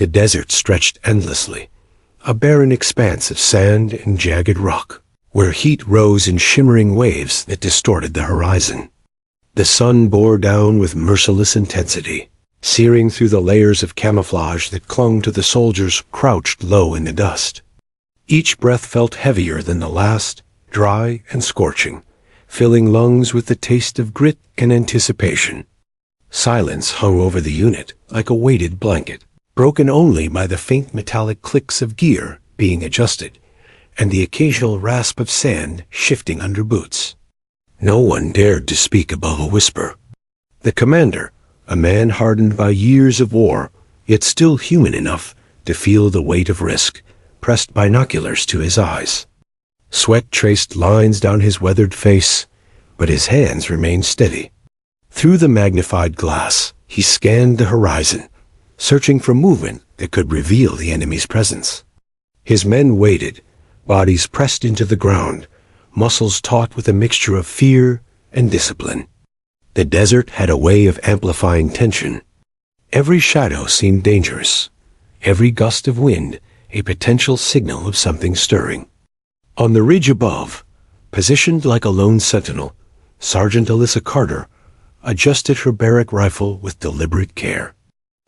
The desert stretched endlessly, a barren expanse of sand and jagged rock, where heat rose in shimmering waves that distorted the horizon. The sun bore down with merciless intensity, searing through the layers of camouflage that clung to the soldiers crouched low in the dust. Each breath felt heavier than the last, dry and scorching, filling lungs with the taste of grit and anticipation. Silence hung over the unit like a weighted blanket, broken only by the faint metallic clicks of gear being adjusted, and the occasional rasp of sand shifting under boots. No one dared to speak above a whisper. The commander, a man hardened by years of war, yet still human enough to feel the weight of risk, pressed binoculars to his eyes. Sweat traced lines down his weathered face, but his hands remained steady. Through the magnified glass, he scanned the horizon, searching for movement that could reveal the enemy's presence. His men waited, bodies pressed into the ground, muscles taut with a mixture of fear and discipline. The desert had a way of amplifying tension. Every shadow seemed dangerous, every gust of wind a potential signal of something stirring. On the ridge above, positioned like a lone sentinel, Sergeant Alyssa Carter adjusted her barrack rifle with deliberate care.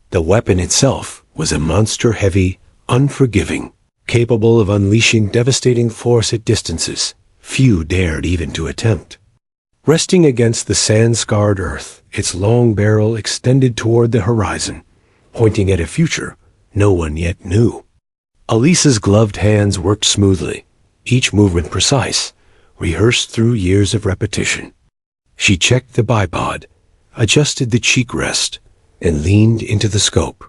The weapon itself was a monster-heavy, unforgiving, capable of unleashing devastating force at distances few dared even to attempt. Resting against the sand-scarred earth, its long barrel extended toward the horizon, pointing at a future no one yet knew. Alyssa's gloved hands worked smoothly, each movement precise, rehearsed through years of repetition. She checked the bipod, adjusted the cheek rest, and leaned into the scope.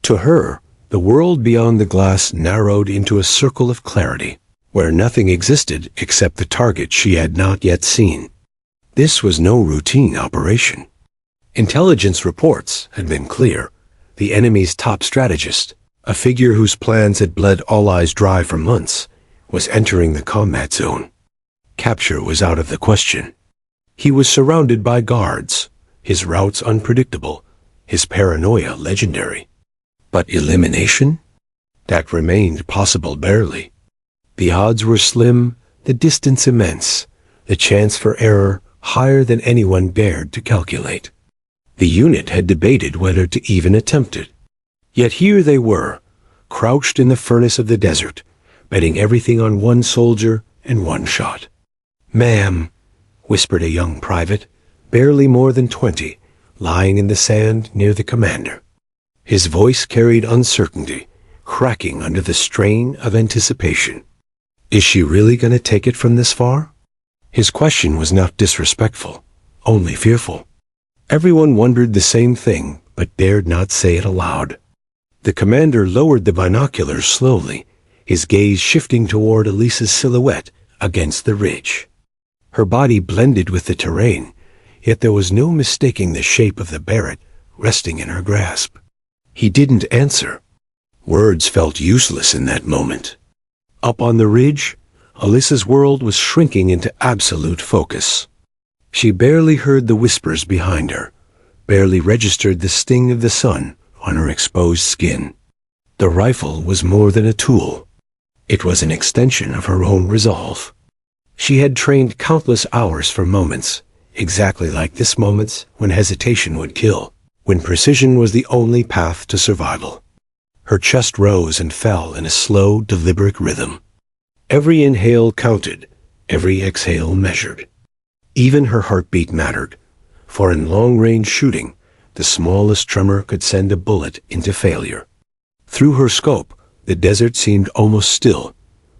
To her, the world beyond the glass narrowed into a circle of clarity, where nothing existed except the target she had not yet seen. This was no routine operation. Intelligence reports had been clear. The enemy's top strategist, a figure whose plans had bled all eyes dry for months, was entering the combat zone. Capture was out of the question. He was surrounded by guards, his routes unpredictable, his paranoia legendary. But elimination? That remained possible barely. The odds were slim, the distance immense, the chance for error higher than anyone dared to calculate. The unit had debated whether to even attempt it. Yet here they were, crouched in the furnace of the desert, betting everything on one soldier and one shot. "Ma'am," whispered a young private, barely more than 20, lying in the sand near the commander. His voice carried uncertainty, cracking under the strain of anticipation. Is she really going to take it from this far? His question was not disrespectful, only fearful. Everyone wondered the same thing, but dared not say it aloud. The commander lowered the binoculars slowly, his gaze shifting toward Alyssa's silhouette against the ridge. Her body blended with the terrain, yet there was no mistaking the shape of the Barrett resting in her grasp. He didn't answer. Words felt useless in that moment. Up on the ridge, Alyssa's world was shrinking into absolute focus. She barely heard the whispers behind her, barely registered the sting of the sun on her exposed skin. The rifle was more than a tool. It was an extension of her own resolve. She had trained countless hours for moments, exactly like this moment when hesitation would kill, when precision was the only path to survival. Her chest rose and fell in a slow, deliberate rhythm. Every inhale counted, every exhale measured. Even her heartbeat mattered, for in long-range shooting, the smallest tremor could send a bullet into failure. Through her scope, the desert seemed almost still,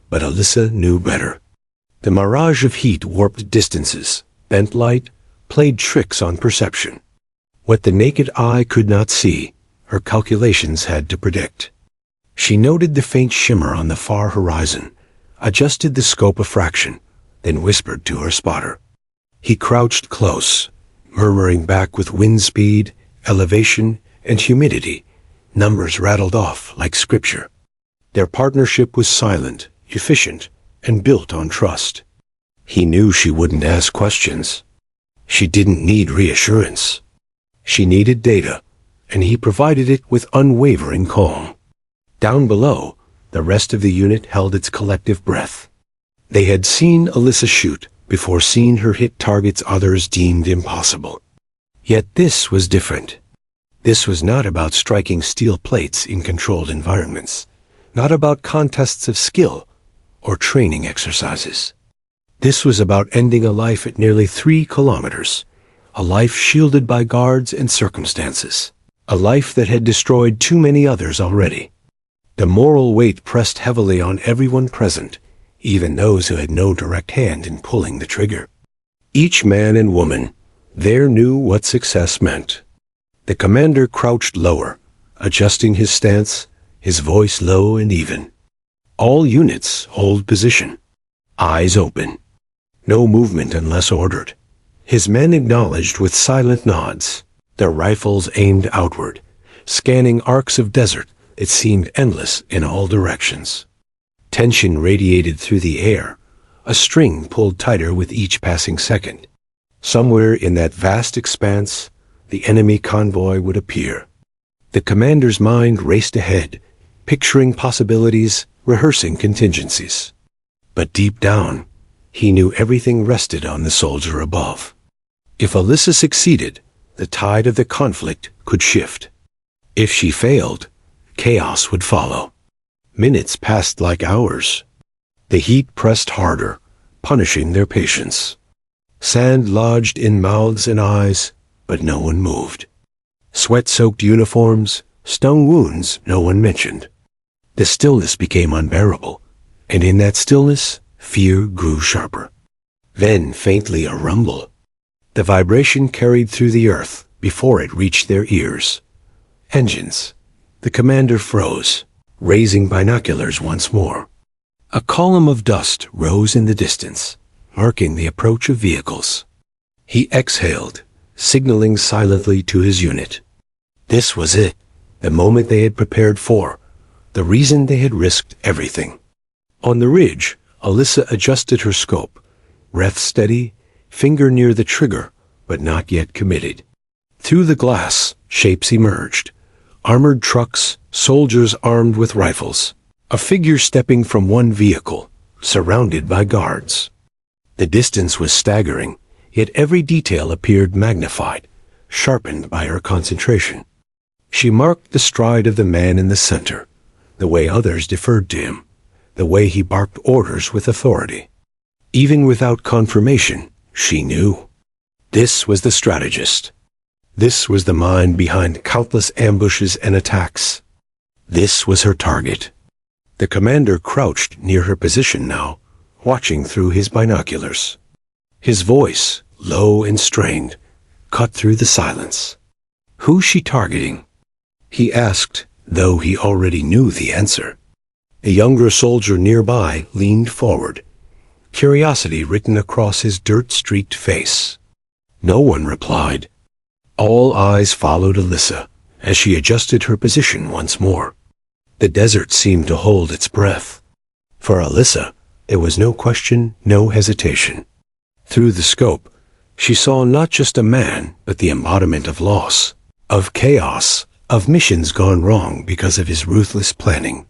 but Alyssa knew better. The mirage of heat warped distances, bent light, played tricks on perception. What the naked eye could not see, her calculations had to predict. She noted the faint shimmer on the far horizon, adjusted the scope a fraction, then whispered to her spotter. He crouched close, murmuring back with wind speed, elevation, and humidity. Numbers rattled off like scripture. Their partnership was silent, efficient, and built on trust. He knew she wouldn't ask questions. She didn't need reassurance. She needed data, and he provided it with unwavering calm. Down below, the rest of the unit held its collective breath. They had seen Alyssa shoot before seeing her hit targets others deemed impossible. Yet this was different. This was not about striking steel plates in controlled environments, not about contests of skill or training exercises. This was about ending a life at nearly 3 kilometers, a life shielded by guards and circumstances, a life that had destroyed too many others already. The moral weight pressed heavily on everyone present, even those who had no direct hand in pulling the trigger. Each man and woman there knew what success meant. The commander crouched lower, adjusting his stance, his voice low and even. All units hold position, eyes open. No movement unless ordered. His men acknowledged with silent nods, their rifles aimed outward, scanning arcs of desert that seemed endless in all directions. Tension radiated through the air, a string pulled tighter with each passing second. Somewhere in that vast expanse, the enemy convoy would appear. The commander's mind raced ahead, picturing possibilities, rehearsing contingencies. But deep down, he knew everything rested on the soldier above. If Alyssa succeeded, the tide of the conflict could shift. If she failed, chaos would follow. Minutes passed like hours. The heat pressed harder, punishing their patience. Sand lodged in mouths and eyes, but no one moved. Sweat-soaked uniforms, stung wounds no one mentioned. The stillness became unbearable, and in that stillness, fear grew sharper. Then faintly a rumble. The vibration carried through the earth before it reached their ears. Engines. The commander froze, raising binoculars once more. A column of dust rose in the distance, marking the approach of vehicles. He exhaled, signaling silently to his unit. This was it, the moment they had prepared for, the reason they had risked everything. On the ridge, Alyssa adjusted her scope, breath steady, finger near the trigger, but not yet committed. Through the glass, shapes emerged. Armored trucks, soldiers armed with rifles. A figure stepping from one vehicle, surrounded by guards. The distance was staggering, yet every detail appeared magnified, sharpened by her concentration. She marked the stride of the man in the center, the way others deferred to him, the way he barked orders with authority. Even without confirmation, she knew. This was the strategist. This was the mind behind countless ambushes and attacks. This was her target. The commander crouched near her position now, watching through his binoculars. His voice, low and strained, cut through the silence. "Who's she targeting?" he asked, though he already knew the answer. A younger soldier nearby leaned forward, curiosity written across his dirt-streaked face. No one replied. All eyes followed Alyssa as she adjusted her position once more. The desert seemed to hold its breath. For Alyssa, there was no question, no hesitation. Through the scope, she saw not just a man, but the embodiment of loss, of chaos, of missions gone wrong because of his ruthless planning.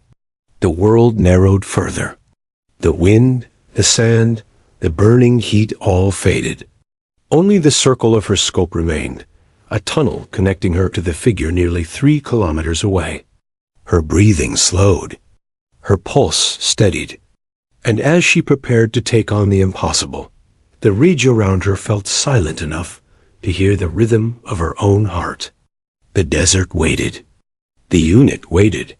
The world narrowed further. The wind, the sand, the burning heat all faded. Only the circle of her scope remained, a tunnel connecting her to the figure nearly 3 kilometers away. Her breathing slowed. Her pulse steadied. And as she prepared to take on the impossible, the ridge around her felt silent enough to hear the rhythm of her own heart. The desert waited. The unit waited.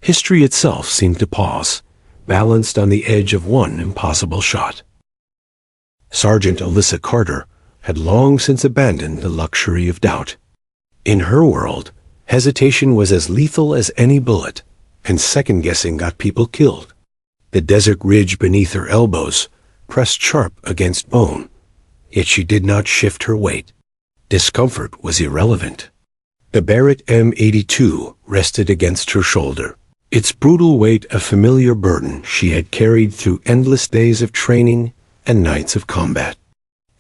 History itself seemed to pause, balanced on the edge of one impossible shot. Sergeant Alyssa Carter had long since abandoned the luxury of doubt. In her world, hesitation was as lethal as any bullet, and second-guessing got people killed. The desert ridge beneath her elbows pressed sharp against bone, yet she did not shift her weight. Discomfort was irrelevant. The Barrett M82 rested against her shoulder, its brutal weight a familiar burden she had carried through endless days of training and nights of combat.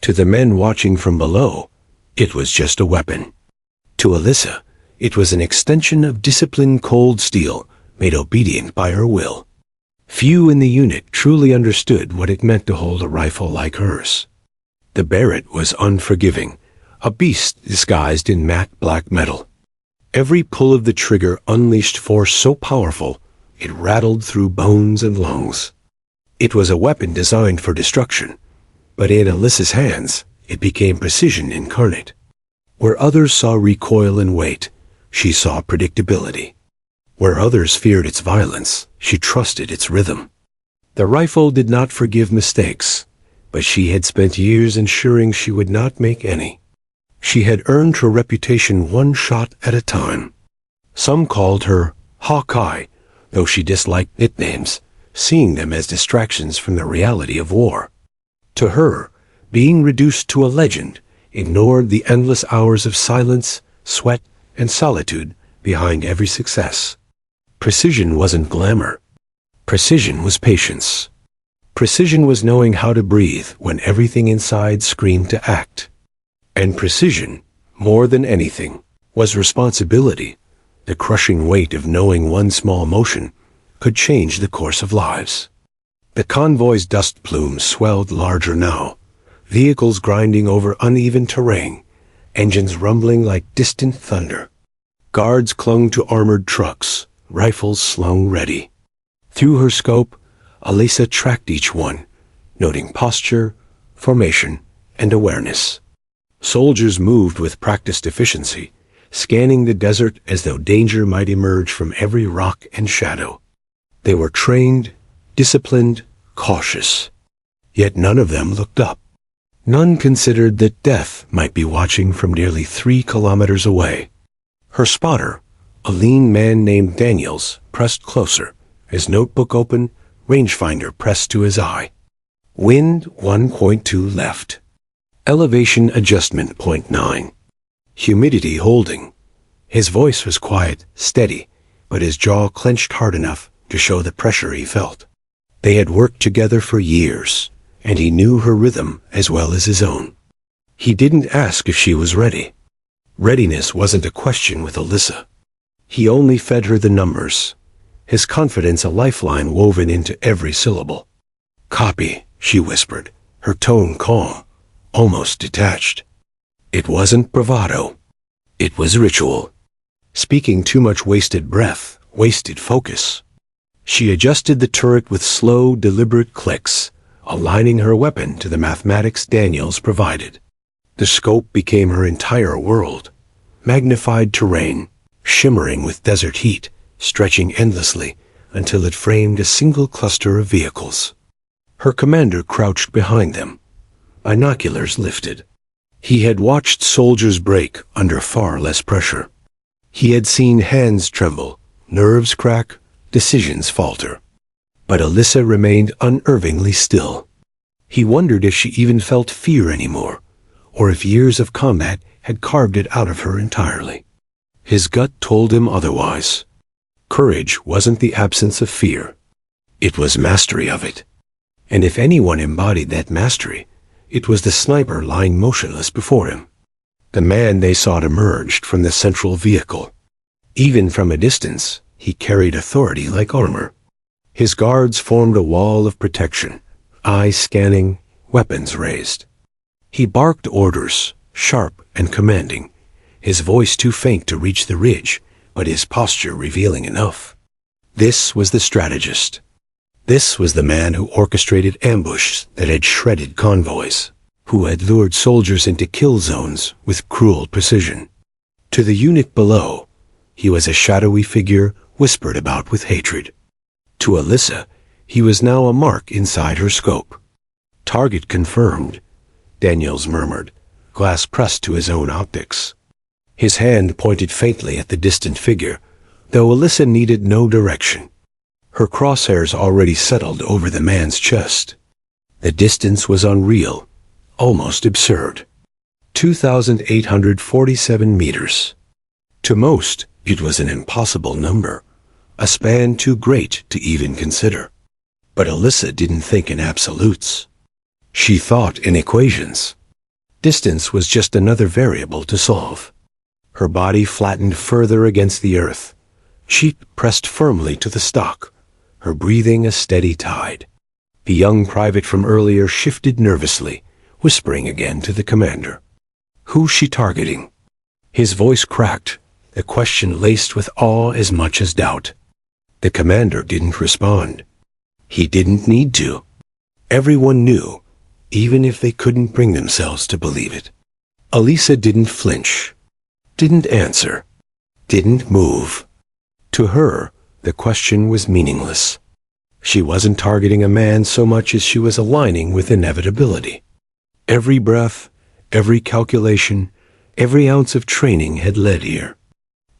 To the men watching from below, it was just a weapon. To Alyssa, It was an extension of disciplined cold steel, made obedient by her will. Few in the unit truly understood what it meant to hold a rifle like hers. The Barrett was unforgiving, a beast disguised in matte black metal. Every pull of the trigger unleashed force so powerful, it rattled through bones and lungs. It was a weapon designed for destruction, but in Alyssa's hands, it became precision incarnate. Where others saw recoil and weight, she saw predictability. Where others feared its violence, she trusted its rhythm. The rifle did not forgive mistakes, but she had spent years ensuring she would not make any. She had earned her reputation one shot at a time. Some called her Hawkeye, though she disliked nicknames, seeing them as distractions from the reality of war. To her, being reduced to a legend ignored the endless hours of silence, sweat, and solitude behind every success. Precision wasn't glamour. Precision was patience. Precision was knowing how to breathe when everything inside screamed to act. And precision, more than anything, was responsibility, the crushing weight of knowing one small motion could change the course of lives. The convoy's dust plumes swelled larger now, vehicles grinding over uneven terrain, engines rumbling like distant thunder. Guards clung to armored trucks, rifles slung ready. Through her scope, Alyssa tracked each one, noting posture, formation, and awareness. Soldiers moved with practiced efficiency, scanning the desert as though danger might emerge from every rock and shadow. They were trained, disciplined, cautious. Yet none of them looked up. None considered that death might be watching from nearly 3 kilometers away. Her spotter, a lean man named Daniels, pressed closer, his notebook open, rangefinder pressed to his eye. Wind 1.2 left. Elevation adjustment 0.9. Humidity holding. His voice was quiet, steady, but his jaw clenched hard enough to show the pressure he felt. They had worked together for years, and he knew her rhythm as well as his own. He didn't ask if she was ready. Readiness wasn't a question with Alyssa. He only fed her the numbers, his confidence a lifeline woven into every syllable. "Copy," she whispered, her tone calm, almost detached. It wasn't bravado. It was ritual. Speaking too much wasted breath, wasted focus. She adjusted the turret with slow, deliberate clicks, aligning her weapon to the mathematics Daniels provided. The scope became her entire world. Magnified terrain, shimmering with desert heat, stretching endlessly until it framed a single cluster of vehicles. Her commander crouched behind them, binoculars lifted. He had watched soldiers break under far less pressure. He had seen hands tremble, nerves crack, decisions falter. But Alyssa remained unervingly still. He wondered if she even felt fear anymore, or if years of combat had carved it out of her entirely. His gut told him otherwise. Courage wasn't the absence of fear. It was mastery of it. And if anyone embodied that mastery, it was the sniper lying motionless before him. The man they sought emerged from the central vehicle. Even from a distance, he carried authority like armor. His guards formed a wall of protection, eyes scanning, weapons raised. He barked orders, sharp and commanding, his voice too faint to reach the ridge, but his posture revealing enough. This was the strategist. This was the man who orchestrated ambushes that had shredded convoys, who had lured soldiers into kill zones with cruel precision. To the unit below, he was a shadowy figure whispered about with hatred. To Alyssa, he was now a mark inside her scope. "Target confirmed," Daniels murmured, glass pressed to his own optics. His hand pointed faintly at the distant figure, though Alyssa needed no direction. Her crosshairs already settled over the man's chest. The distance was unreal, almost absurd. 2,847 meters. To most, it was an impossible number, a span too great to even consider. But Alyssa didn't think in absolutes. She thought in equations. Distance was just another variable to solve. Her body flattened further against the earth. Sheep pressed firmly to the stock, her breathing a steady tide. The young private from earlier shifted nervously, whispering again to the commander. "Who's she targeting?" His voice cracked, a question laced with awe as much as doubt. The commander didn't respond. He didn't need to. Everyone knew, even if they couldn't bring themselves to believe it. Elisa didn't flinch, didn't answer, didn't move. To her, the question was meaningless. She wasn't targeting a man so much as she was aligning with inevitability. Every breath, every calculation, every ounce of training had led here.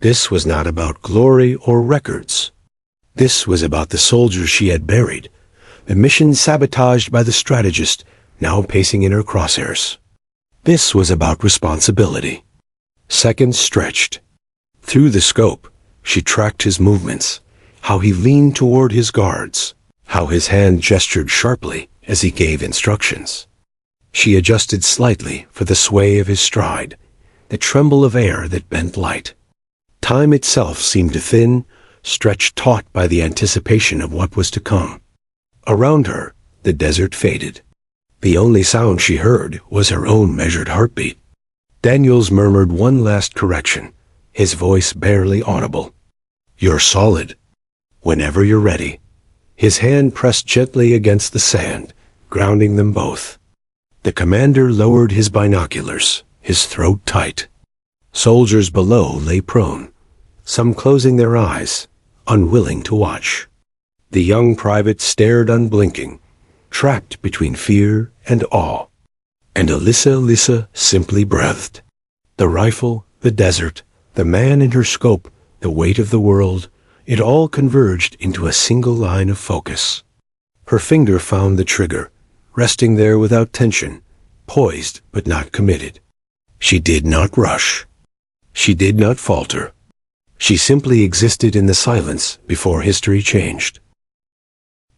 This was not about glory or records. This was about the soldiers she had buried, the mission sabotaged by the strategist now pacing in her crosshairs. This was about responsibility. Seconds stretched. Through the scope, she tracked his movements, how he leaned toward his guards, how his hand gestured sharply as he gave instructions. She adjusted slightly for the sway of his stride, the tremble of air that bent light. Time itself seemed to thin, stretched taut by the anticipation of what was to come. Around her, the desert faded. The only sound she heard was her own measured heartbeat. Daniels murmured one last correction, his voice barely audible. "You're solid. Whenever you're ready." His hand pressed gently against the sand, grounding them both. The commander lowered his binoculars, his throat tight. Soldiers below lay prone, some closing their eyes, unwilling to watch. The young private stared unblinking, trapped between fear and awe. And Elisa simply breathed. The rifle, the desert, the man in her scope, the weight of the world, it all converged into a single line of focus. Her finger found the trigger, resting there without tension, poised but not committed. She did not rush. She did not falter. She simply existed in the silence before history changed.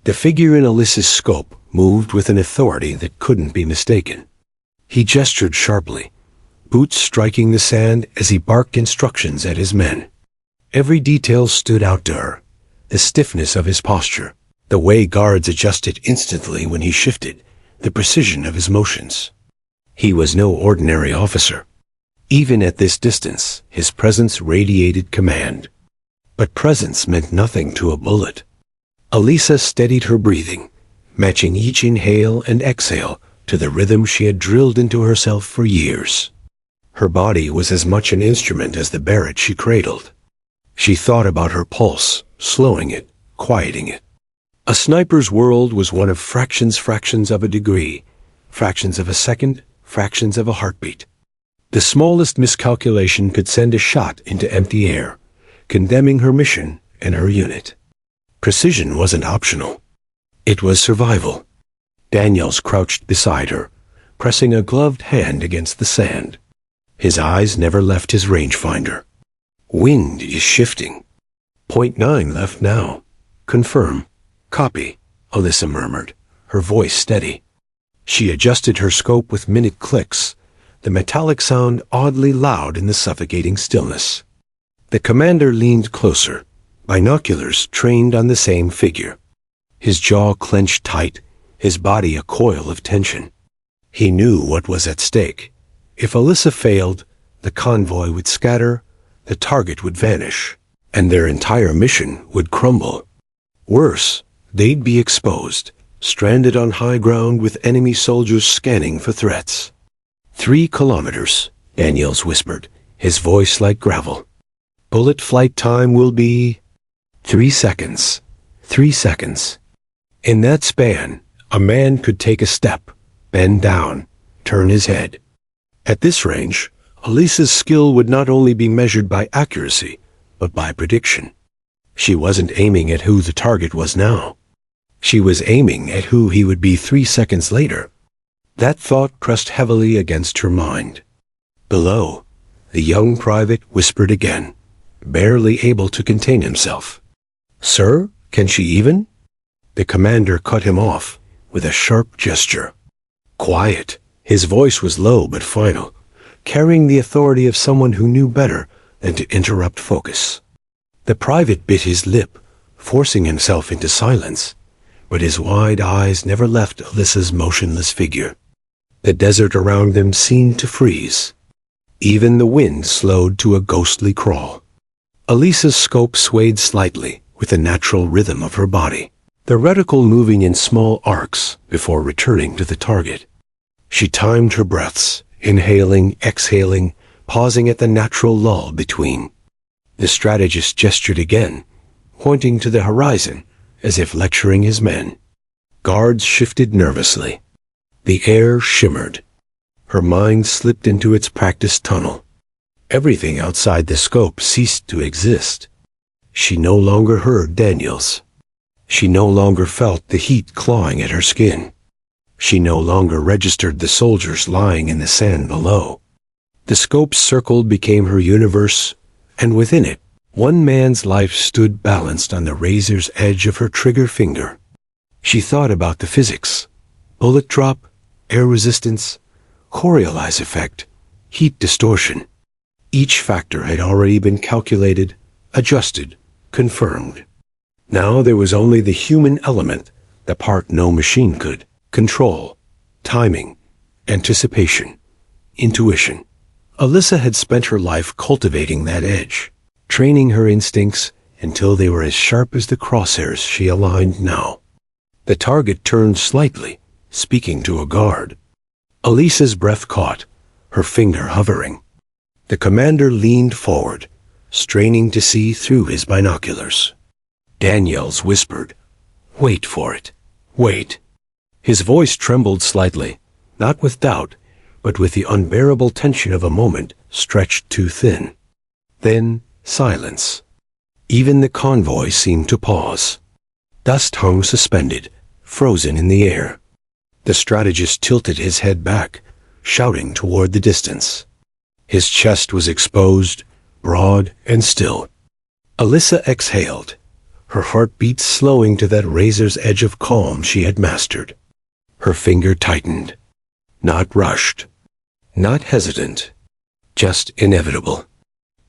The figure in Elisa's scope moved with an authority that couldn't be mistaken. He gestured sharply, boots striking the sand as he barked instructions at his men. Every detail stood out to her, the stiffness of his posture, the way guards adjusted instantly when he shifted, the precision of his motions. He was no ordinary officer. Even at this distance, his presence radiated command. But presence meant nothing to a bullet. Elisa steadied her breathing, matching each inhale and exhale to the rhythm she had drilled into herself for years. Her body was as much an instrument as the Barrett she cradled. She thought about her pulse, slowing it, quieting it. A sniper's world was one of fractions of a degree, fractions of a second, fractions of a heartbeat. The smallest miscalculation could send a shot into empty air, condemning her mission and her unit. Precision wasn't optional. It was survival. Daniels crouched beside her, pressing a gloved hand against the sand. His eyes never left his rangefinder. "Wind is shifting. .9 left now. Confirm. Copy," Elisa murmured, her voice steady. She adjusted her scope with minute clicks, the metallic sound oddly loud in the suffocating stillness. The commander leaned closer, binoculars trained on the same figure. His jaw clenched tight, his body a coil of tension. He knew what was at stake. If Elisa failed, the convoy would scatter, the target would vanish, and their entire mission would crumble. Worse, they'd be exposed, stranded on high ground with enemy soldiers scanning for threats. 3 kilometers, Daniels whispered, his voice like gravel. Bullet flight time will be 3 seconds. 3 seconds. In that span, a man could take a step, bend down, turn his head. At this range, Elisa's skill would not only be measured by accuracy, but by prediction. She wasn't aiming at who the target was now. She was aiming at who he would be 3 seconds later. That thought pressed heavily against her mind. Below, the young private whispered again, barely able to contain himself. "Sir, can she even?" The commander cut him off with a sharp gesture. "Quiet." His voice was low but final. carrying the authority of someone who knew better than to interrupt focus. The private bit his lip, forcing himself into silence, but his wide eyes never left Alyssa's motionless figure. The desert around them seemed to freeze. Even the wind slowed to a ghostly crawl. Alyssa's scope swayed slightly with the natural rhythm of her body, the reticle moving in small arcs before returning to the target. She timed her breaths, inhaling, exhaling, pausing at the natural lull between. The strategist gestured again, pointing to the horizon as if lecturing his men. Guards shifted nervously. The air shimmered. Her mind slipped into its practice tunnel. Everything outside the scope ceased to exist. She no longer heard Daniels. She no longer felt the heat clawing at her skin. She no longer registered the soldiers lying in the sand below. The scope's circle became her universe, and within it, one man's life stood balanced on the razor's edge of her trigger finger. She thought about the physics: bullet drop, air resistance, Coriolis effect, heat distortion. Each factor had already been calculated, adjusted, confirmed. Now there was only the human element, the part no machine could: control, timing, anticipation, intuition. Alyssa had spent her life cultivating that edge, training her instincts until they were as sharp as the crosshairs she aligned now. The target turned slightly, speaking to a guard. Alyssa's breath caught, her finger hovering. The commander leaned forward, straining to see through his binoculars. Daniels whispered, "Wait for it. Wait." His voice trembled slightly, not with doubt, but with the unbearable tension of a moment stretched too thin. Then silence. Even the convoy seemed to pause. Dust hung suspended, frozen in the air. The strategist tilted his head back, shouting toward the distance. His chest was exposed, broad and still. Alyssa exhaled, her heartbeat slowing to that razor's edge of calm she had mastered. Her finger tightened. Not rushed, not hesitant, just inevitable.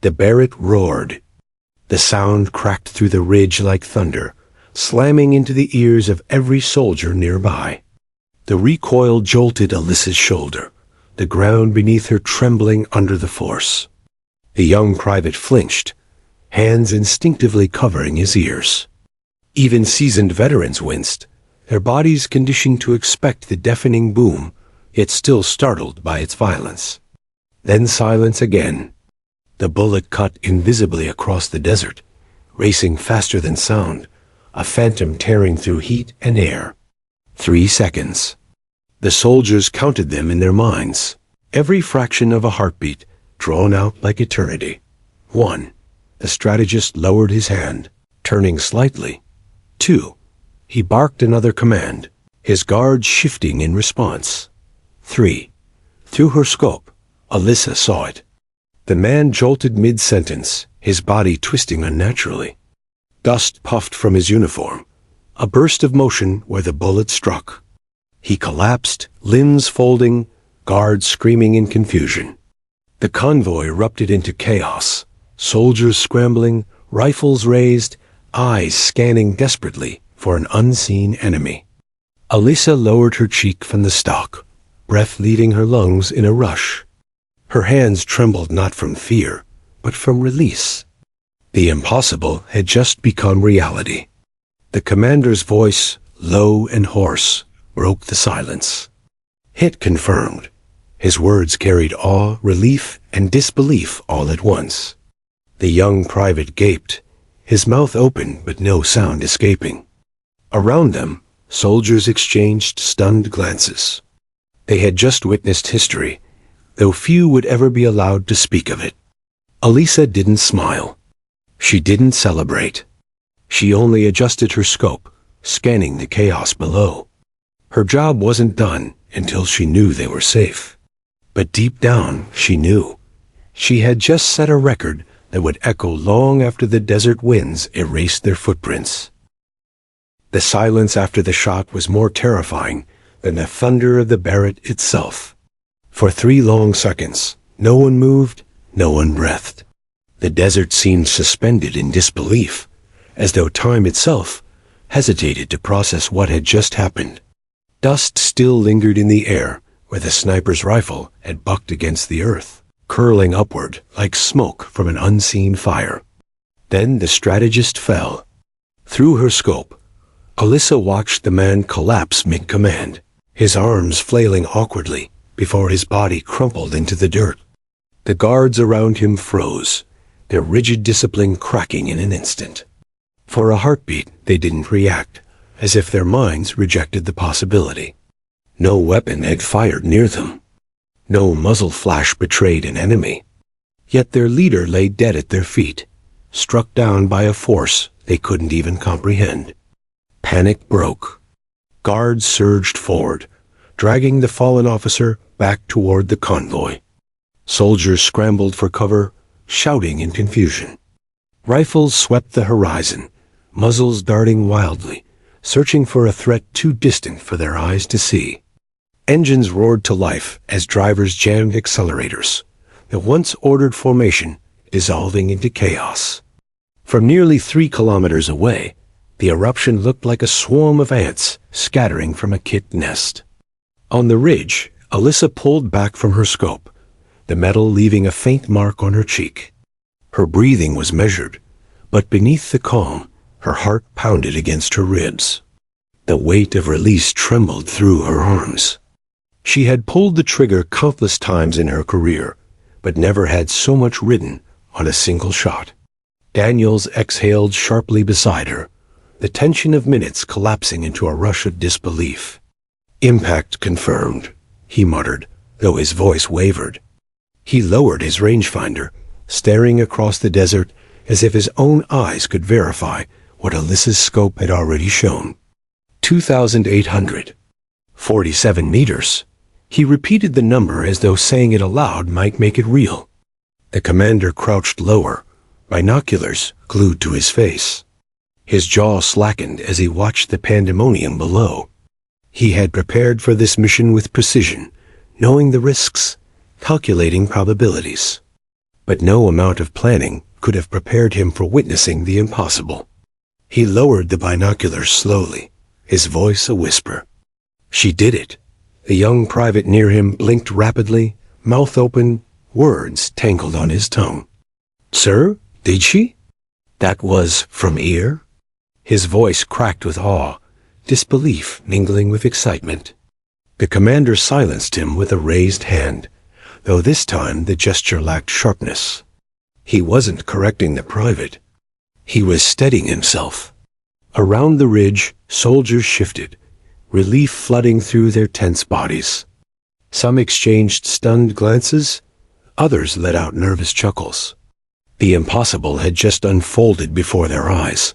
The Barrett roared. The sound cracked through the ridge like thunder, slamming into the ears of every soldier nearby. The recoil jolted Alyssa's shoulder, the ground beneath her trembling under the force. The young private flinched, hands instinctively covering his ears. Even seasoned veterans winced, their bodies conditioned to expect the deafening boom, yet still startled by its violence. Then silence again. The bullet cut invisibly across the desert, racing faster than sound, a phantom tearing through heat and air. 3 seconds. The soldiers counted them in their minds, every fraction of a heartbeat, drawn out like eternity. 1. The strategist lowered his hand, turning slightly. 2. He barked another command, his guards shifting in response. 3. Through her scope, Alyssa saw it. The man jolted mid-sentence, his body twisting unnaturally. Dust puffed from his uniform, a burst of motion where the bullet struck. He collapsed, limbs folding, guards screaming in confusion. The convoy erupted into chaos, soldiers scrambling, rifles raised, eyes scanning desperately for an unseen enemy. Alyssa lowered her cheek from the stock, breath leaving her lungs in a rush. Her hands trembled not from fear, but from release. The impossible had just become reality. The commander's voice, low and hoarse, broke the silence. Hit confirmed. His words carried awe, relief, and disbelief all at once. The young private gaped, his mouth open but no sound escaping. Around them, soldiers exchanged stunned glances. They had just witnessed history, though few would ever be allowed to speak of it. Alyssa didn't smile. She didn't celebrate. She only adjusted her scope, scanning the chaos below. Her job wasn't done until she knew they were safe. But deep down, she knew. She had just set a record that would echo long after the desert winds erased their footprints. The silence after the shot was more terrifying than the thunder of the Barrett itself. For 3 long seconds, No one moved, no one breathed. The desert seemed suspended in disbelief, as though time itself hesitated to process what had just happened. Dust still lingered in the air where the sniper's rifle had bucked against the earth, curling upward like smoke from an unseen fire. Then the strategist fell. Through her scope, Alyssa watched the man collapse mid-command, his arms flailing awkwardly before his body crumpled into the dirt. The guards around him froze, their rigid discipline cracking in an instant. For a heartbeat, they didn't react, as if their minds rejected the possibility. No weapon had fired near them. No muzzle flash betrayed an enemy. Yet their leader lay dead at their feet, struck down by a force they couldn't even comprehend. Panic broke. Guards surged forward, dragging the fallen officer back toward the convoy. Soldiers scrambled for cover, shouting in confusion. Rifles swept the horizon, muzzles darting wildly, searching for a threat too distant for their eyes to see. Engines roared to life as drivers jammed accelerators, the once ordered formation dissolving into chaos. From nearly 3 kilometers away, the eruption looked like a swarm of ants scattering from a kit nest. On the ridge, Alyssa pulled back from her scope, the metal leaving a faint mark on her cheek. Her breathing was measured, but beneath the calm, her heart pounded against her ribs. The weight of release trembled through her arms. She had pulled the trigger countless times in her career, but never had so much ridden on a single shot. Daniels exhaled sharply beside her, the tension of minutes collapsing into a rush of disbelief. "Impact confirmed," he muttered, though his voice wavered. He lowered his rangefinder, staring across the desert as if his own eyes could verify what Alyssa's scope had already shown. 2,847 meters. He repeated the number as though saying it aloud might make it real. The commander crouched lower, binoculars glued to his face. His jaw slackened as he watched the pandemonium below. He had prepared for this mission with precision, knowing the risks, calculating probabilities. But no amount of planning could have prepared him for witnessing the impossible. He lowered the binoculars slowly, his voice a whisper. She did it. The young private near him blinked rapidly, mouth open, words tangled on his tongue. "Sir, did she?" That was from ear? His voice cracked with awe, disbelief mingling with excitement. The commander silenced him with a raised hand, though this time the gesture lacked sharpness. He wasn't correcting the private. He was steadying himself. Around the ridge, soldiers shifted, relief flooding through their tense bodies. Some exchanged stunned glances, others let out nervous chuckles. The impossible had just unfolded before their eyes,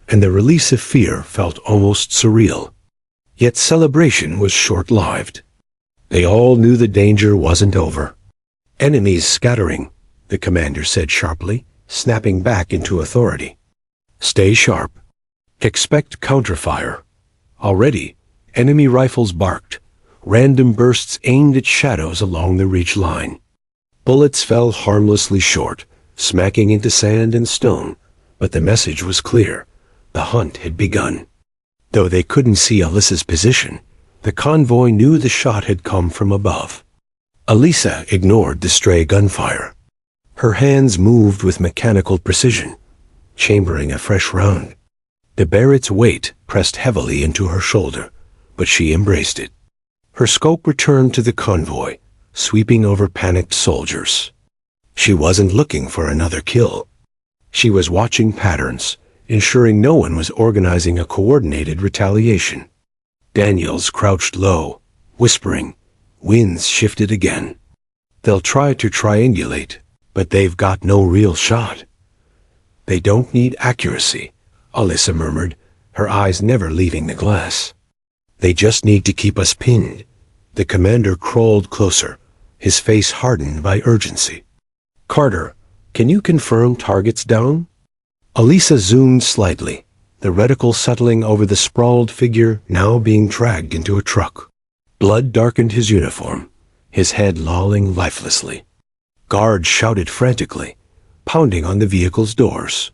and the release of fear felt almost surreal. Yet celebration was short-lived. They all knew the danger wasn't over. "Enemies scattering," the commander said sharply, snapping back into authority. "Stay sharp. Expect counterfire." Already, enemy rifles barked, random bursts aimed at shadows along the ridge line. Bullets fell harmlessly short, smacking into sand and stone, but the message was clear. The hunt had begun. Though they couldn't see Alyssa's position, the convoy knew the shot had come from above. Alyssa ignored the stray gunfire. Her hands moved with mechanical precision, chambering a fresh round. The Barrett's weight pressed heavily into her shoulder, but she embraced it. Her scope returned to the convoy, sweeping over panicked soldiers. She wasn't looking for another kill. She was watching patterns, ensuring no one was organizing a coordinated retaliation. Daniels crouched low, whispering. Winds shifted again. "They'll try to triangulate, but they've got no real shot." "They don't need accuracy," Alyssa murmured, her eyes never leaving the glass. "They just need to keep us pinned." The commander crawled closer, his face hardened by urgency. "Carter, can you confirm targets down?" Alyssa zoomed slightly, the reticle settling over the sprawled figure now being dragged into a truck. Blood darkened his uniform, his head lolling lifelessly. Guards shouted frantically, pounding on the vehicle's doors.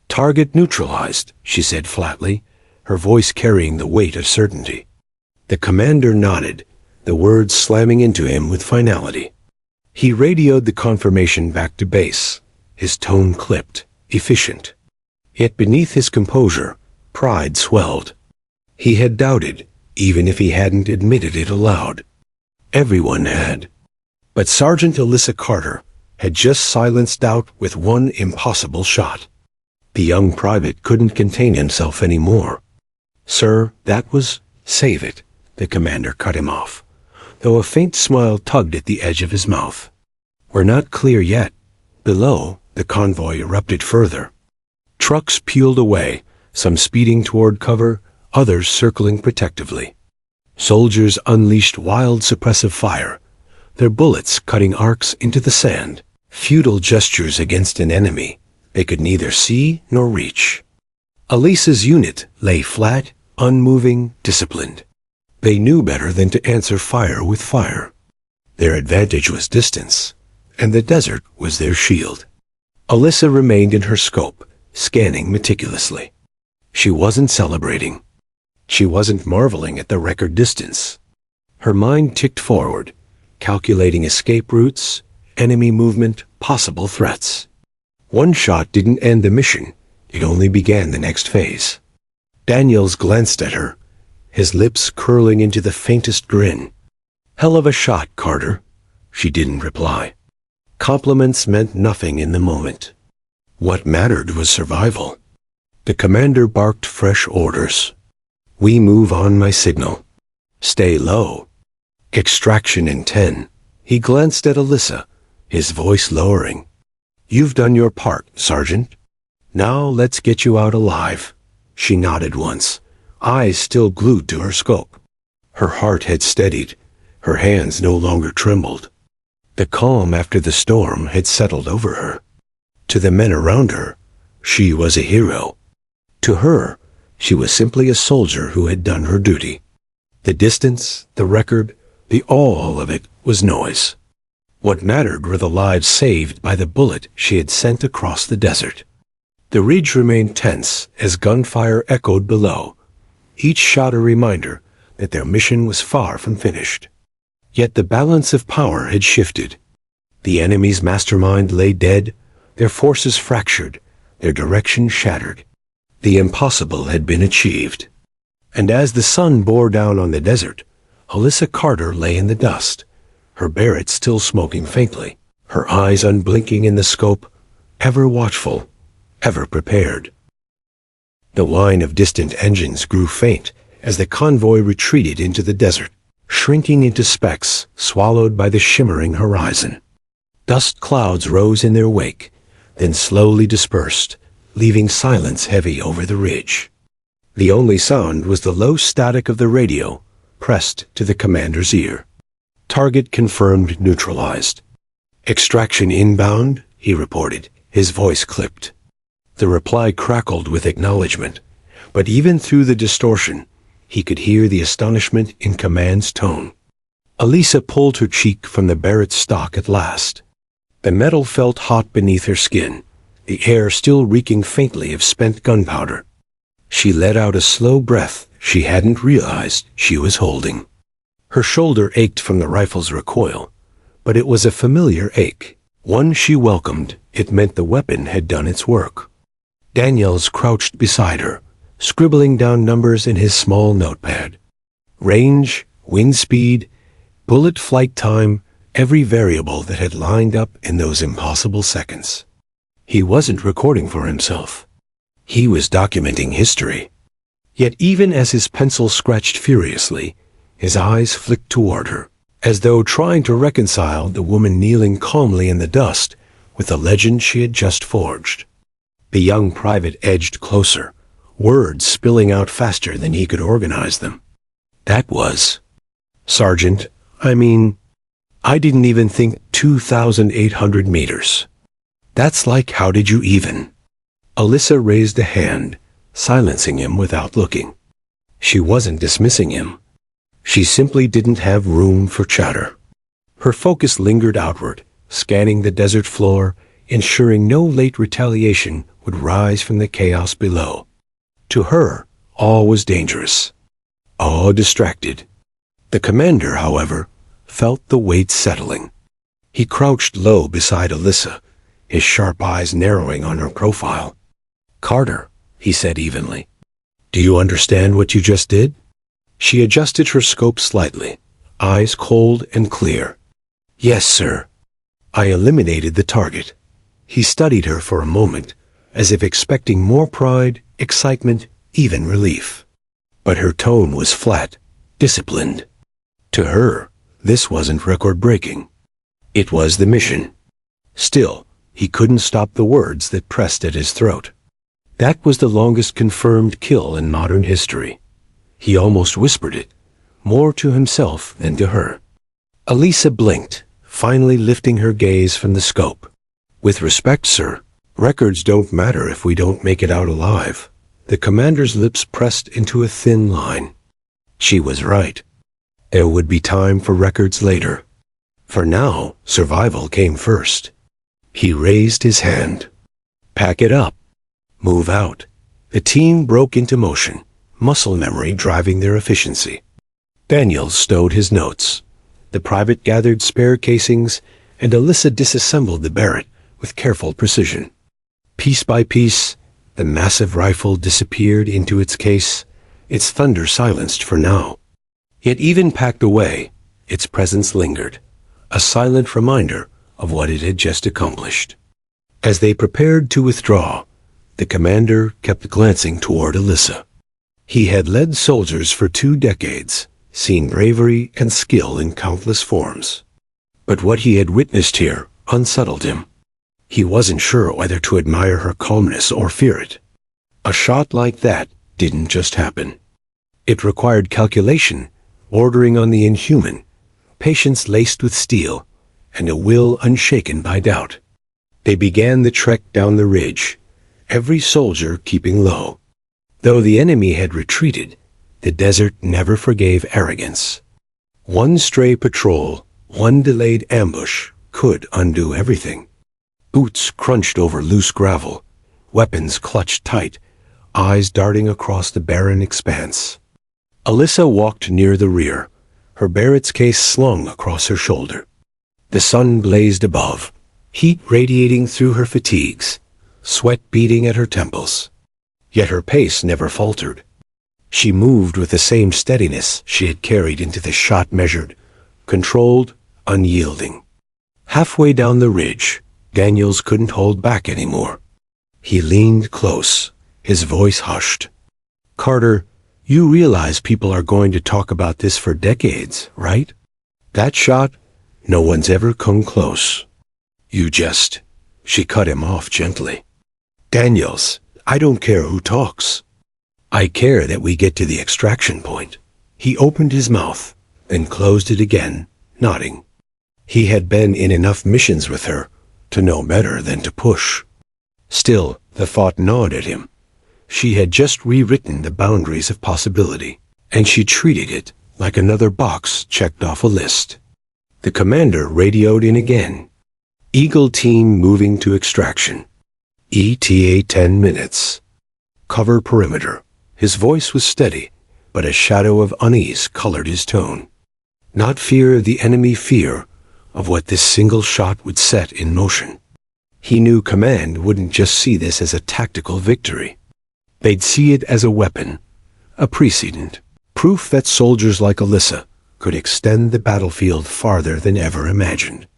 "Target neutralized," she said flatly, her voice carrying the weight of certainty. The commander nodded, the words slamming into him with finality. He radioed the confirmation back to base, his tone clipped, efficient. Yet beneath his composure, pride swelled. He had doubted, even if he hadn't admitted it aloud. Everyone had. But Sergeant Alyssa Carter had just silenced doubt with one impossible shot. The young private couldn't contain himself anymore. "Sir, that was—" "Save it," the commander cut him off, though a faint smile tugged at the edge of his mouth. "We're not clear yet." Below, the convoy erupted further. Trucks peeled away, some speeding toward cover, others circling protectively. Soldiers unleashed wild suppressive fire, their bullets cutting arcs into the sand, futile gestures against an enemy they could neither see nor reach. Alyssa's unit lay flat, unmoving, disciplined. They knew better than to answer fire with fire. Their advantage was distance, and the desert was their shield. Alyssa remained in her scope, scanning meticulously. She wasn't celebrating. She wasn't marveling at the record distance. Her mind ticked forward, calculating escape routes, enemy movement, possible threats. One shot didn't end the mission, it only began the next phase. Daniels glanced at her, his lips curling into the faintest grin. "Hell of a shot, Carter." She didn't reply. Compliments meant nothing in the moment. What mattered was survival. The commander barked fresh orders. "We move on my signal. Stay low. Extraction in 10. He glanced at Alyssa, his voice lowering. "You've done your part, Sergeant. Now let's get you out alive." She nodded once, eyes still glued to her scope. Her heart had steadied, her hands no longer trembled. The calm after the storm had settled over her. To the men around her, she was a hero. To her, she was simply a soldier who had done her duty. The distance, the record, the all of it was noise. What mattered were the lives saved by the bullet she had sent across the desert. The ridge remained tense as gunfire echoed below, each shot a reminder that their mission was far from finished. Yet the balance of power had shifted. The enemy's mastermind lay dead, their forces fractured, their direction shattered. The impossible had been achieved. And as the sun bore down on the desert, Alyssa Carter lay in the dust, her Barrett still smoking faintly, her eyes unblinking in the scope, ever watchful, ever prepared. The whine of distant engines grew faint as the convoy retreated into the desert, shrinking into specks swallowed by the shimmering horizon. Dust clouds rose in their wake, then slowly dispersed, leaving silence heavy over the ridge. The only sound was the low static of the radio, pressed to the commander's ear. "Target confirmed neutralized. Extraction inbound," he reported, his voice clipped. The reply crackled with acknowledgement, but even through the distortion, he could hear the astonishment in command's tone. Alyssa pulled her cheek from the Barrett stock at last. The metal felt hot beneath her skin, the air still reeking faintly of spent gunpowder. She let out a slow breath she hadn't realized she was holding. Her shoulder ached from the rifle's recoil, but it was a familiar ache, one she welcomed. It meant the weapon had done its work. Daniels crouched beside her, scribbling down numbers in his small notepad. Range, wind speed, bullet flight time, every variable that had lined up in those impossible seconds. He wasn't recording for himself. He was documenting history. Yet even as his pencil scratched furiously, his eyes flicked toward her, as though trying to reconcile the woman kneeling calmly in the dust with the legend she had just forged. The young private edged closer, words spilling out faster than he could organize them. "That was... Sergeant, I didn't even think 2,800 meters. That's like, how did you even?" Alyssa raised a hand, silencing him without looking. She wasn't dismissing him. She simply didn't have room for chatter. Her focus lingered outward, scanning the desert floor, ensuring no late retaliation would rise from the chaos below. To her, all was dangerous, all distracted. The commander, however, felt the weight settling. He crouched low beside Alyssa, his sharp eyes narrowing on her profile. "Carter," he said evenly, "do you understand what you just did?" She adjusted her scope slightly, eyes cold and clear. "Yes, sir. I eliminated the target." He studied her for a moment, as if expecting more pride, excitement, even relief. But her tone was flat, disciplined. To her, this wasn't record-breaking. It was the mission. Still, he couldn't stop the words that pressed at his throat. That was the longest confirmed kill in modern history. He almost whispered it, more to himself than to her. Alyssa blinked, finally lifting her gaze from the scope. "With respect, sir, records don't matter if we don't make it out alive." The commander's lips pressed into a thin line. She was right. There would be time for records later. For now, survival came first. He raised his hand. "Pack it up. Move out." The team broke into motion, muscle memory driving their efficiency. Daniels stowed his notes. The private gathered spare casings, and Alyssa disassembled the Barrett with careful precision. Piece by piece, the massive rifle disappeared into its case, its thunder silenced for now. Yet even packed away, its presence lingered, a silent reminder of what it had just accomplished. As they prepared to withdraw, the commander kept glancing toward Alyssa. He had led soldiers for 2 decades, seen bravery and skill in countless forms. But what he had witnessed here unsettled him. He wasn't sure whether to admire her calmness or fear it. A shot like that didn't just happen. It required calculation, ordering on the inhuman, patience laced with steel, and a will unshaken by doubt. They began the trek down the ridge, every soldier keeping low. Though the enemy had retreated, the desert never forgave arrogance. One stray patrol, one delayed ambush, could undo everything. Boots crunched over loose gravel, weapons clutched tight, eyes darting across the barren expanse. Alyssa walked near the rear, her Barrett's case slung across her shoulder. The sun blazed above, heat radiating through her fatigues, sweat beating at her temples. Yet her pace never faltered. She moved with the same steadiness she had carried into the shot-measured, controlled, unyielding. Halfway down the ridge, Daniels couldn't hold back anymore. He leaned close, his voice hushed. "Carter, you realize people are going to talk about this for decades, right? That shot, no one's ever come close. You just..." She cut him off gently. "Daniels, I don't care who talks. I care that we get to the extraction point." He opened his mouth, then closed it again, nodding. He had been in enough missions with her to know better than to push. Still, the thought gnawed at him. She had just rewritten the boundaries of possibility, and she treated it like another box checked off a list. The commander radioed in again. "Eagle team moving to extraction. ETA 10 minutes. Cover perimeter." His voice was steady, but a shadow of unease colored his tone. Not fear of the enemy, fear of what this single shot would set in motion. He knew command wouldn't just see this as a tactical victory. They'd see it as a weapon, a precedent, proof that soldiers like Alyssa could extend the battlefield farther than ever imagined.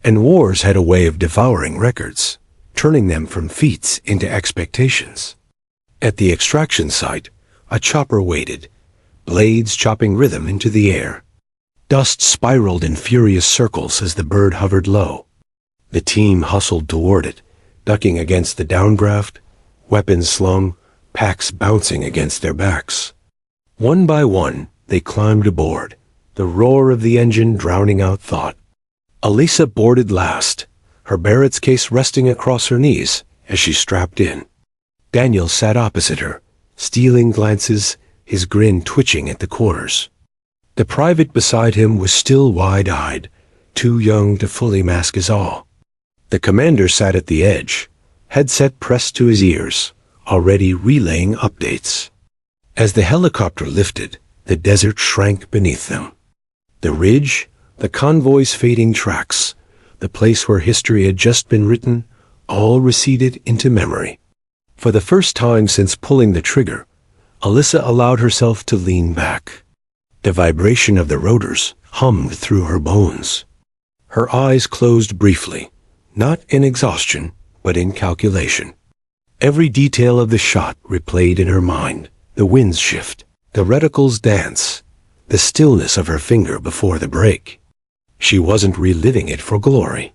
And wars had a way of devouring records, turning them from feats into expectations. At the extraction site, a chopper waited, blades chopping rhythm into the air. Dust spiraled in furious circles as the bird hovered low. The team hustled toward it, ducking against the downdraft, weapons slung, packs bouncing against their backs. One by one, they climbed aboard, the roar of the engine drowning out thought. Alyssa boarded last, her Barrett's case resting across her knees as she strapped in. Daniel sat opposite her, stealing glances, his grin twitching at the corners. The private beside him was still wide-eyed, too young to fully mask his awe. The commander sat at the edge, headset pressed to his ears, already relaying updates. As the helicopter lifted, the desert shrank beneath them. The ridge, the convoy's fading tracks, the place where history had just been written, all receded into memory. For the first time since pulling the trigger, Alyssa allowed herself to lean back. The vibration of the rotors hummed through her bones. Her eyes closed briefly, not in exhaustion, but in calculation. Every detail of the shot replayed in her mind: the wind's shift, the reticle's dance, the stillness of her finger before the break. She wasn't reliving it for glory.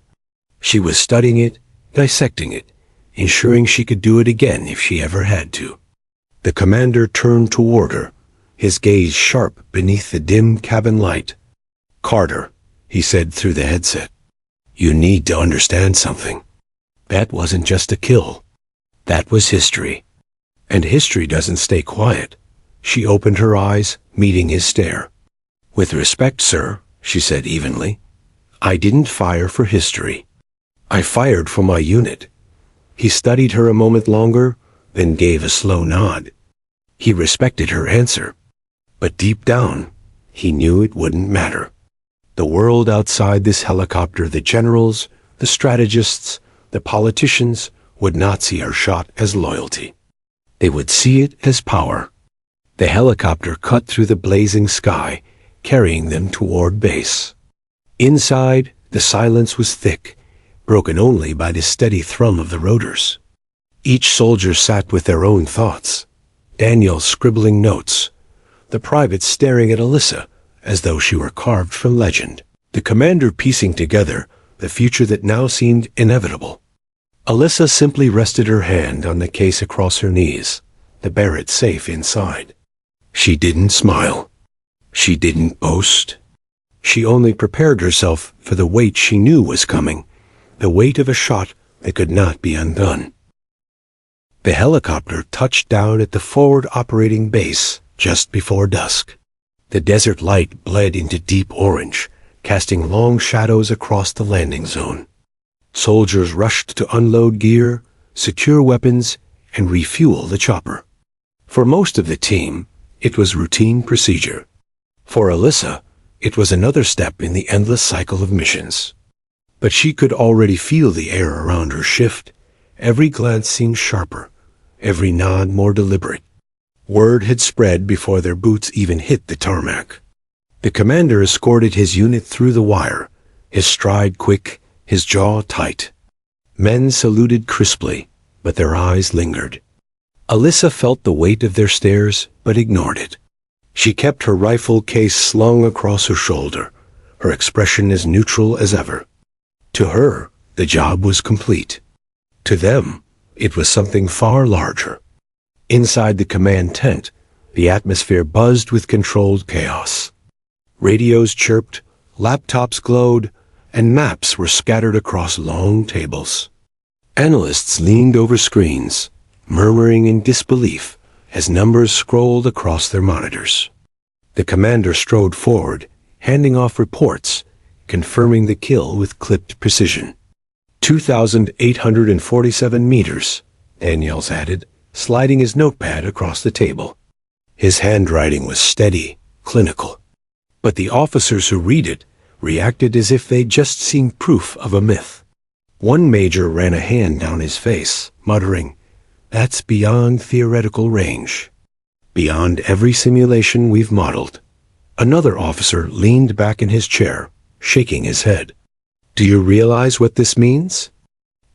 She was studying it, dissecting it, ensuring she could do it again if she ever had to. The commander turned toward her, his gaze sharp beneath the dim cabin light. "Carter," he said through the headset, "you need to understand something. That wasn't just a kill. That was history. And history doesn't stay quiet." She opened her eyes, meeting his stare. "With respect, sir," she said evenly, "I didn't fire for history. I fired for my unit." He studied her a moment longer, then gave a slow nod. He respected her answer, but deep down, he knew it wouldn't matter. The world outside this helicopter, the generals, the strategists, the politicians, would not see her shot as loyalty. They would see it as power. The helicopter cut through the blazing sky, carrying them toward base. Inside, the silence was thick, broken only by the steady thrum of the rotors. Each soldier sat with their own thoughts, Daniel scribbling notes, the private staring at Alyssa as though she were carved from legend, the commander piecing together the future that now seemed inevitable. Alyssa simply rested her hand on the case across her knees, the Barrett safe inside. She didn't smile. She didn't boast. She only prepared herself for the weight she knew was coming, the weight of a shot that could not be undone. The helicopter touched down at the forward operating base just before dusk. The desert light bled into deep orange, casting long shadows across the landing zone. Soldiers rushed to unload gear, secure weapons, and refuel the chopper. For most of the team, it was routine procedure. For Alyssa, it was another step in the endless cycle of missions. But she could already feel the air around her shift. Every glance seemed sharper, every nod more deliberate. Word had spread before their boots even hit the tarmac. The commander escorted his unit through the wire, his stride quick, his jaw tight. Men saluted crisply, but their eyes lingered. Alyssa felt the weight of their stares, but ignored it. She kept her rifle case slung across her shoulder, her expression as neutral as ever. To her, the job was complete. To them, it was something far larger. Inside the command tent, the atmosphere buzzed with controlled chaos. Radios chirped, laptops glowed, and maps were scattered across long tables. Analysts leaned over screens, murmuring in disbelief as numbers scrolled across their monitors. The commander strode forward, handing off reports, confirming the kill with clipped precision. 2,847 meters, Daniels added, sliding his notepad across the table. His handwriting was steady, clinical. But the officers who read it reacted as if they'd just seen proof of a myth. One major ran a hand down his face, muttering, "That's beyond theoretical range. Beyond every simulation we've modeled." Another officer leaned back in his chair, shaking his head. "Do you realize what this means?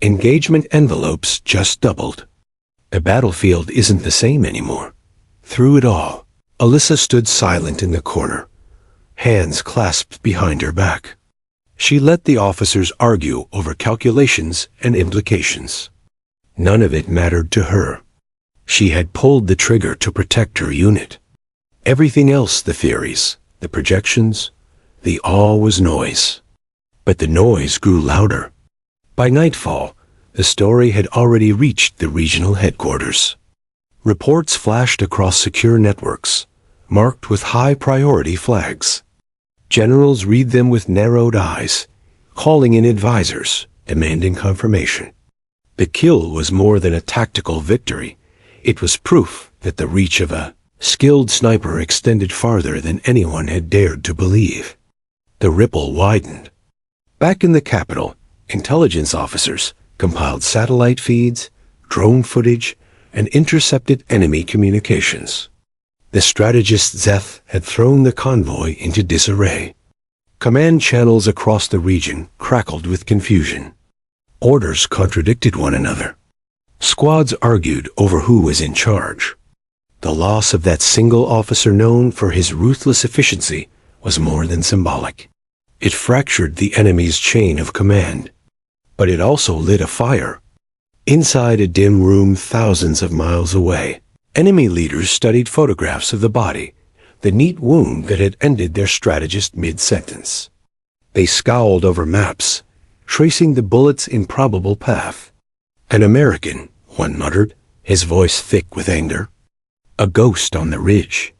Engagement envelopes just doubled. The battlefield isn't the same anymore." Through it all, Alyssa stood silent in the corner, hands clasped behind her back. She let the officers argue over calculations and implications. None of it mattered to her. She had pulled the trigger to protect her unit. Everything else, the theories, the projections, the awe, was noise. But the noise grew louder. By nightfall, the story had already reached the regional headquarters. Reports flashed across secure networks, marked with high-priority flags. Generals read them with narrowed eyes, calling in advisors, demanding confirmation. The kill was more than a tactical victory. It was proof that the reach of a skilled sniper extended farther than anyone had dared to believe. The ripple widened. Back in the capital, intelligence officers compiled satellite feeds, drone footage, and intercepted enemy communications. The strategist Zeth had thrown the convoy into disarray. Command channels across the region crackled with confusion. Orders contradicted one another. Squads argued over who was in charge. The loss of that single officer known for his ruthless efficiency was more than symbolic. It fractured the enemy's chain of command, but it also lit a fire. Inside a dim room thousands of miles away, enemy leaders studied photographs of the body, the neat wound that had ended their strategist mid-sentence. They scowled over maps, tracing the bullet's improbable path. An American, one muttered, his voice thick with anger. A ghost on the ridge.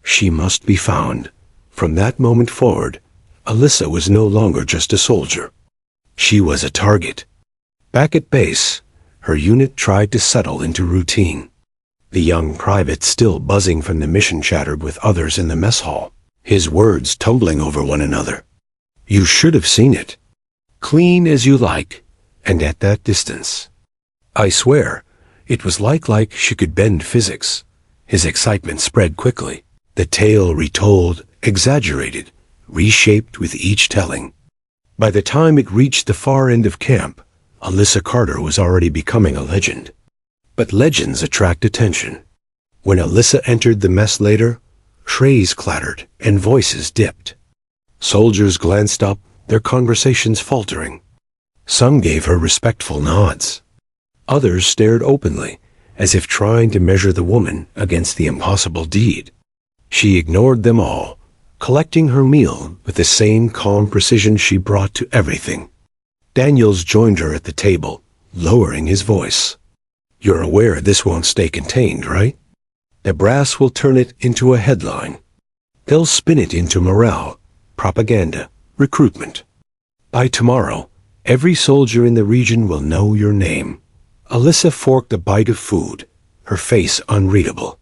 She must be found. From that moment forward, Alyssa was no longer just a soldier. She was a target. Back at base, her unit tried to settle into routine. The young private still buzzing from the mission chattered with others in the mess hall, his words tumbling over one another. You should have seen it. Clean as you like, and at that distance. I swear, it was like she could bend physics. His excitement spread quickly. The tale retold, exaggerated, reshaped with each telling. By the time it reached the far end of camp, Alyssa Carter was already becoming a legend. But legends attract attention. When Alyssa entered the mess later, trays clattered and voices dipped. Soldiers glanced up, their conversations faltering. Some gave her respectful nods. Others stared openly, as if trying to measure the woman against the impossible deed. She ignored them all, collecting her meal with the same calm precision she brought to everything. Daniels joined her at the table, lowering his voice. You're aware this won't stay contained, right? The brass will turn it into a headline. They'll spin it into morale, propaganda, recruitment. By tomorrow, every soldier in the region will know your name. Alyssa forked a bite of food, her face unreadable.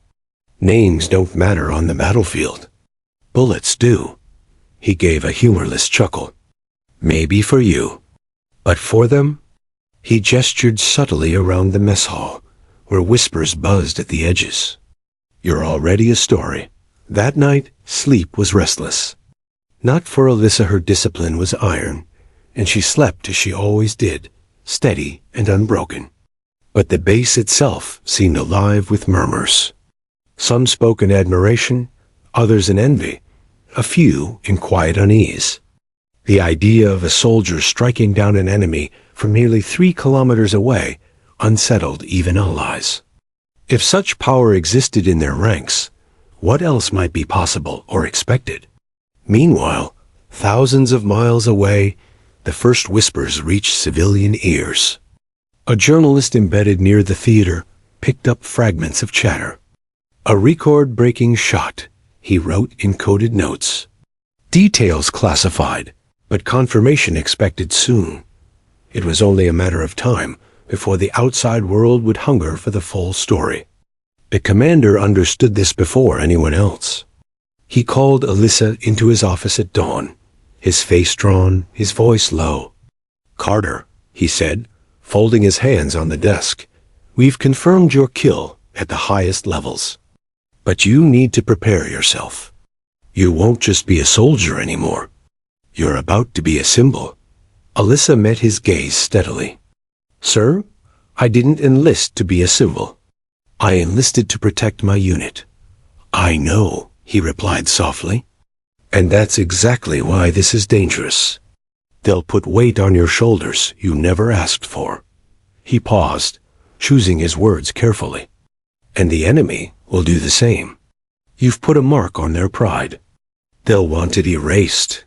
Names don't matter on the battlefield. Bullets do. He gave a humorless chuckle. Maybe for you. But for them? He gestured subtly around the mess hall, where whispers buzzed at the edges. You're already a story. That night, sleep was restless. Not for Alyssa, her discipline was iron, and she slept as she always did, steady and unbroken. But the base itself seemed alive with murmurs. Some spoke in admiration, others in envy, a few in quiet unease. The idea of a soldier striking down an enemy from nearly 3 kilometers away unsettled even allies. If such power existed in their ranks, what else might be possible or expected? Meanwhile, thousands of miles away, the first whispers reached civilian ears. A journalist embedded near the theater picked up fragments of chatter. A record-breaking shot, he wrote in coded notes. Details classified, but confirmation expected soon. It was only a matter of time before the outside world would hunger for the full story. The commander understood this before anyone else. He called Alyssa into his office at dawn, his face drawn, his voice low. Carter, he said, folding his hands on the desk, we've confirmed your kill at the highest levels. But you need to prepare yourself. You won't just be a soldier anymore. You're about to be a symbol. Alyssa met his gaze steadily. Sir, I didn't enlist to be a symbol. I enlisted to protect my unit. I know, he replied softly. And that's exactly why this is dangerous. They'll put weight on your shoulders you never asked for. He paused, choosing his words carefully. And the enemy will do the same. You've put a mark on their pride. They'll want it erased.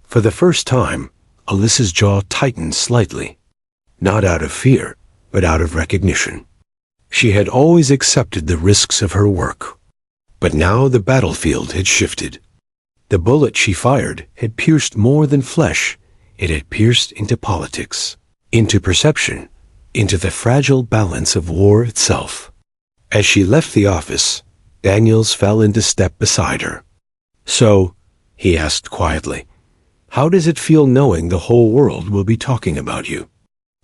For the first time, Alyssa's jaw tightened slightly. Not out of fear, but out of recognition. She had always accepted the risks of her work. But now the battlefield had shifted. The bullet she fired had pierced more than flesh. It had pierced into politics, into perception, into the fragile balance of war itself. As she left the office, Daniels fell into step beside her. "So," he asked quietly, "how does it feel knowing the whole world will be talking about you?"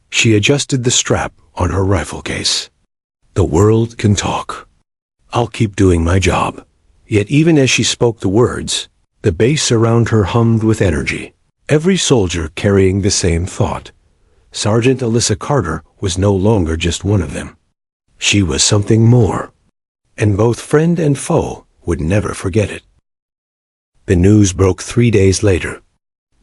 She adjusted the strap on her rifle case. "The world can talk. I'll keep doing my job." Yet even as she spoke the words, the base around her hummed with energy, every soldier carrying the same thought. Sergeant Alyssa Carter was no longer just one of them. She was something more, and both friend and foe would never forget it. The news broke 3 days later.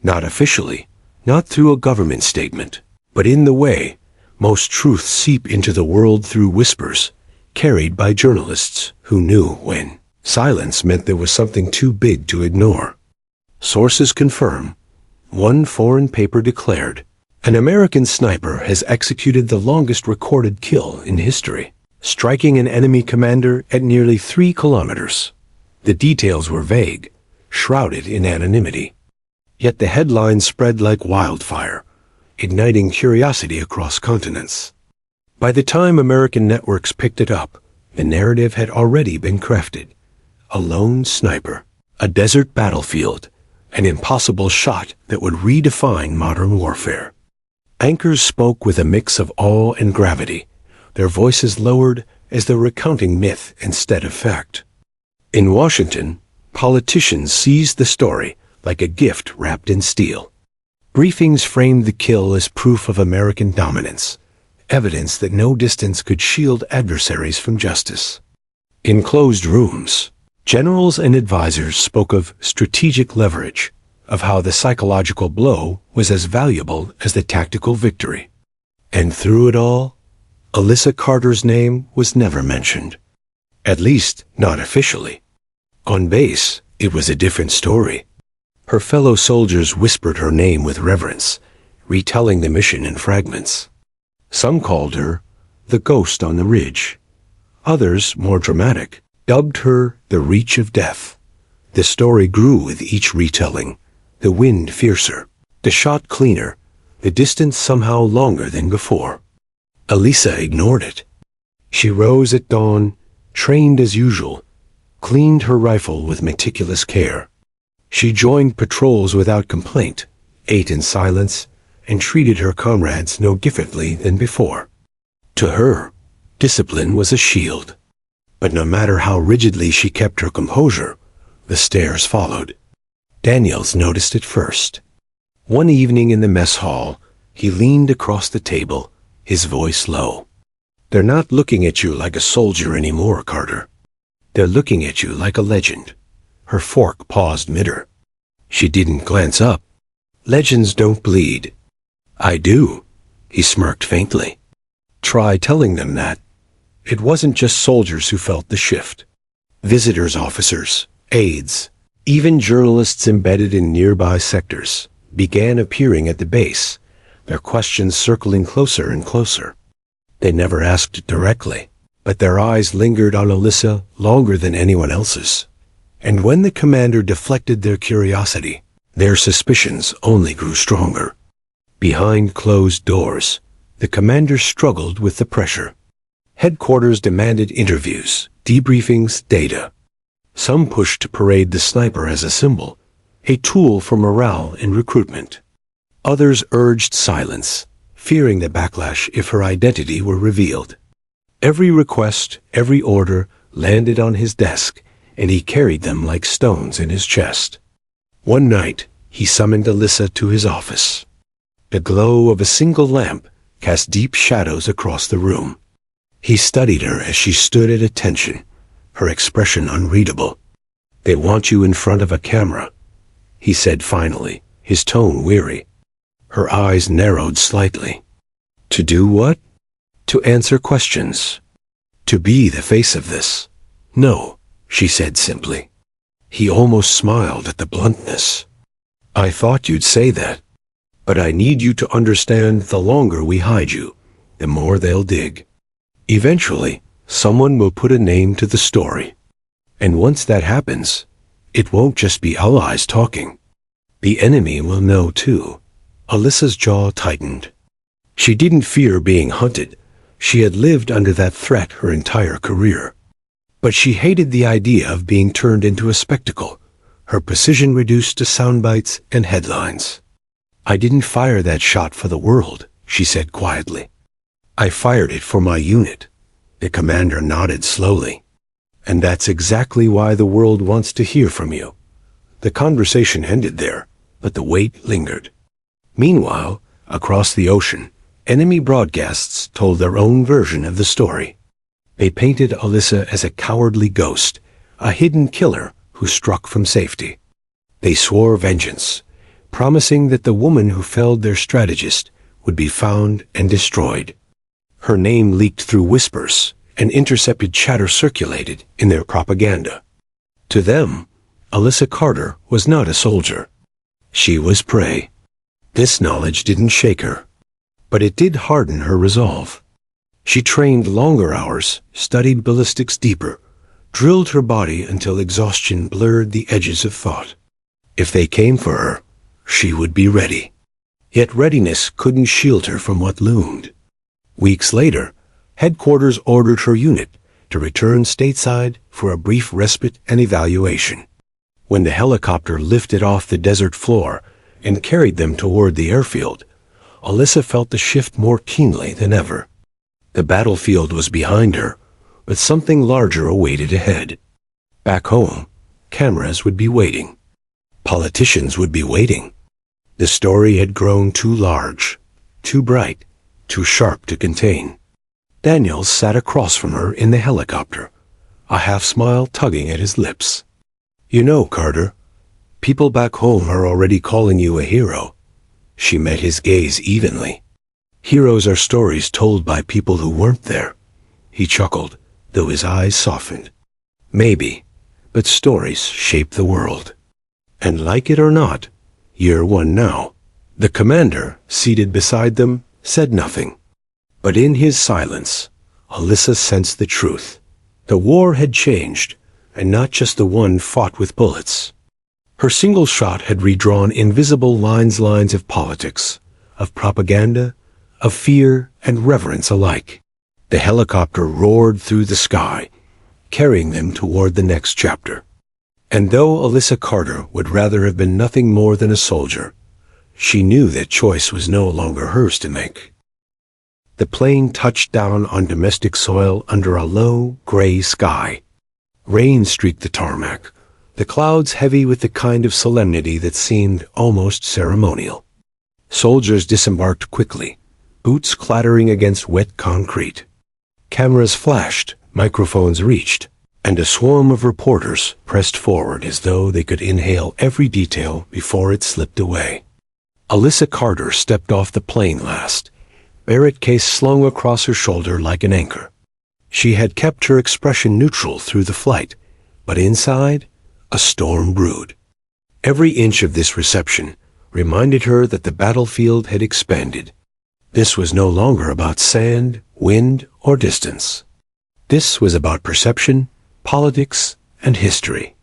Not officially, not through a government statement, but in the way most truths seep into the world through whispers, carried by journalists who knew when silence meant there was something too big to ignore. Sources confirm. One foreign paper declared, "An American sniper has executed the longest recorded kill in history, striking an enemy commander at nearly 3 kilometers. The details were vague, shrouded in anonymity. Yet the headline spread like wildfire, igniting curiosity across continents. By the time American networks picked it up, the narrative had already been crafted. A lone sniper, a desert battlefield, an impossible shot that would redefine modern warfare. Anchors spoke with a mix of awe and gravity, their voices lowered as though recounting myth instead of fact. In Washington, politicians seized the story like a gift wrapped in steel. Briefings framed the kill as proof of American dominance, evidence that no distance could shield adversaries from justice. In closed rooms, generals and advisors spoke of strategic leverage, of how the psychological blow was as valuable as the tactical victory. And through it all, Alyssa Carter's name was never mentioned. At least, not officially. On base, it was a different story. Her fellow soldiers whispered her name with reverence, retelling the mission in fragments. Some called her the ghost on the ridge. Others, more dramatic, dubbed her the reach of death. The story grew with each retelling, the wind fiercer, the shot cleaner, the distance somehow longer than before. Alyssa ignored it. She rose at dawn, trained as usual, cleaned her rifle with meticulous care. She joined patrols without complaint, ate in silence, and treated her comrades no differently than before. To her, discipline was a shield. But no matter how rigidly she kept her composure, the stares followed. Daniels noticed it first. One evening in the mess hall, he leaned across the table, his voice low. "They're not looking at you like a soldier anymore, Carter. They're looking at you like a legend." Her fork paused mid-her. She didn't glance up. "Legends don't bleed." "I do," he smirked faintly. Try telling them that. It wasn't just soldiers who felt the shift. Visitors, officers, aides, even journalists embedded in nearby sectors began appearing at the base, their questions circling closer and closer. They never asked directly, but their eyes lingered on Alyssa longer than anyone else's. And when the commander deflected their curiosity, their suspicions only grew stronger. Behind closed doors, the commander struggled with the pressure. Headquarters demanded interviews, debriefings, data. Some pushed to parade the sniper as a symbol, a tool for morale and recruitment. Others urged silence, fearing the backlash if her identity were revealed. Every request, every order landed on his desk, and he carried them like stones in his chest. One night, he summoned Alyssa to his office. The glow of a single lamp cast deep shadows across the room. He studied her as she stood at attention, her expression unreadable. "They want you in front of a camera," he said finally, his tone weary. Her eyes narrowed slightly. "To do what?" "To answer questions. To be the face of this." "No," she said simply. He almost smiled at the bluntness. "I thought you'd say that. But I need you to understand the longer we hide you, the more they'll dig. Eventually, someone will put a name to the story. And once that happens, It won't just be allies talking. The enemy will know too. Alyssa's jaw tightened. She didn't fear being hunted. She had lived under that threat her entire career. But she hated the idea of being turned into a spectacle, her precision reduced to sound bites and headlines. "I didn't fire that shot for the world," she said quietly. "I fired it for my unit." The commander nodded slowly. "And that's exactly why the world wants to hear from you." The conversation ended there, but the weight lingered. Meanwhile, across the ocean, enemy broadcasts told their own version of the story. They painted Alyssa as a cowardly ghost, a hidden killer who struck from safety. They swore vengeance, promising that the woman who felled their strategist would be found and destroyed. Her name leaked through whispers, and intercepted chatter circulated in their propaganda. To them, Alyssa Carter was not a soldier. She was prey. This knowledge didn't shake her, but it did harden her resolve. She trained longer hours, studied ballistics deeper, drilled her body until exhaustion blurred the edges of thought. If they came for her, she would be ready. Yet readiness couldn't shield her from what loomed. Weeks later, headquarters ordered her unit to return stateside for a brief respite and evaluation. When the helicopter lifted off the desert floor and carried them toward the airfield, Alyssa felt the shift more keenly than ever. The battlefield was behind her, but something larger awaited ahead. Back home, cameras would be waiting. Politicians would be waiting. The story had grown too large, too bright, too sharp to contain. Daniels sat across from her in the helicopter, a half-smile tugging at his lips. "You know, Carter, people back home are already calling you a hero." She met his gaze evenly. "Heroes are stories told by people who weren't there." He chuckled, though his eyes softened. "Maybe, but stories shape the world. And like it or not, you're one now." The commander, seated beside them, said nothing. But in his silence, Alyssa sensed the truth. The war had changed, and not just the one fought with bullets. Her single shot had redrawn invisible lines of politics, of propaganda, of fear and reverence alike. The helicopter roared through the sky, carrying them toward the next chapter. And though Alyssa Carter would rather have been nothing more than a soldier, she knew that choice was no longer hers to make. The plane touched down on domestic soil under a low, gray sky. Rain streaked the tarmac, the clouds heavy with the kind of solemnity that seemed almost ceremonial. Soldiers disembarked quickly, boots clattering against wet concrete. Cameras flashed, microphones reached, and a swarm of reporters pressed forward as though they could inhale every detail before it slipped away. Alyssa Carter stepped off the plane last, Barrett case slung across her shoulder like an anchor. She had kept her expression neutral through the flight, but inside, a storm brewed. Every inch of this reception reminded her that the battlefield had expanded. This was no longer about sand, wind, or distance. This was about perception, politics, and history.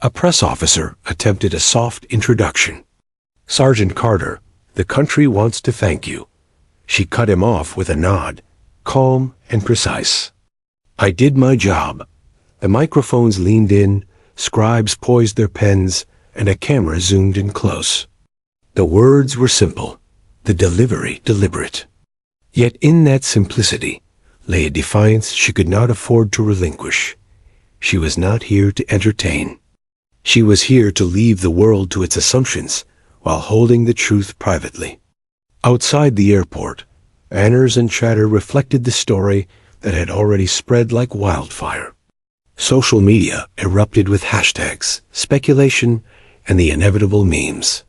A press officer attempted a soft introduction. "Sergeant Carter, the country wants to thank you." She cut him off with a nod, calm and precise. "I did my job." The microphones leaned in, scribes poised their pens, and a camera zoomed in close. The words were simple, the delivery deliberate. Yet in that simplicity lay a defiance she could not afford to relinquish. She was not here to entertain. She was here to leave the world to its assumptions while holding the truth privately. Outside the airport, banners and chatter reflected the story that had already spread like wildfire. Social media erupted with hashtags, speculation, and the inevitable memes.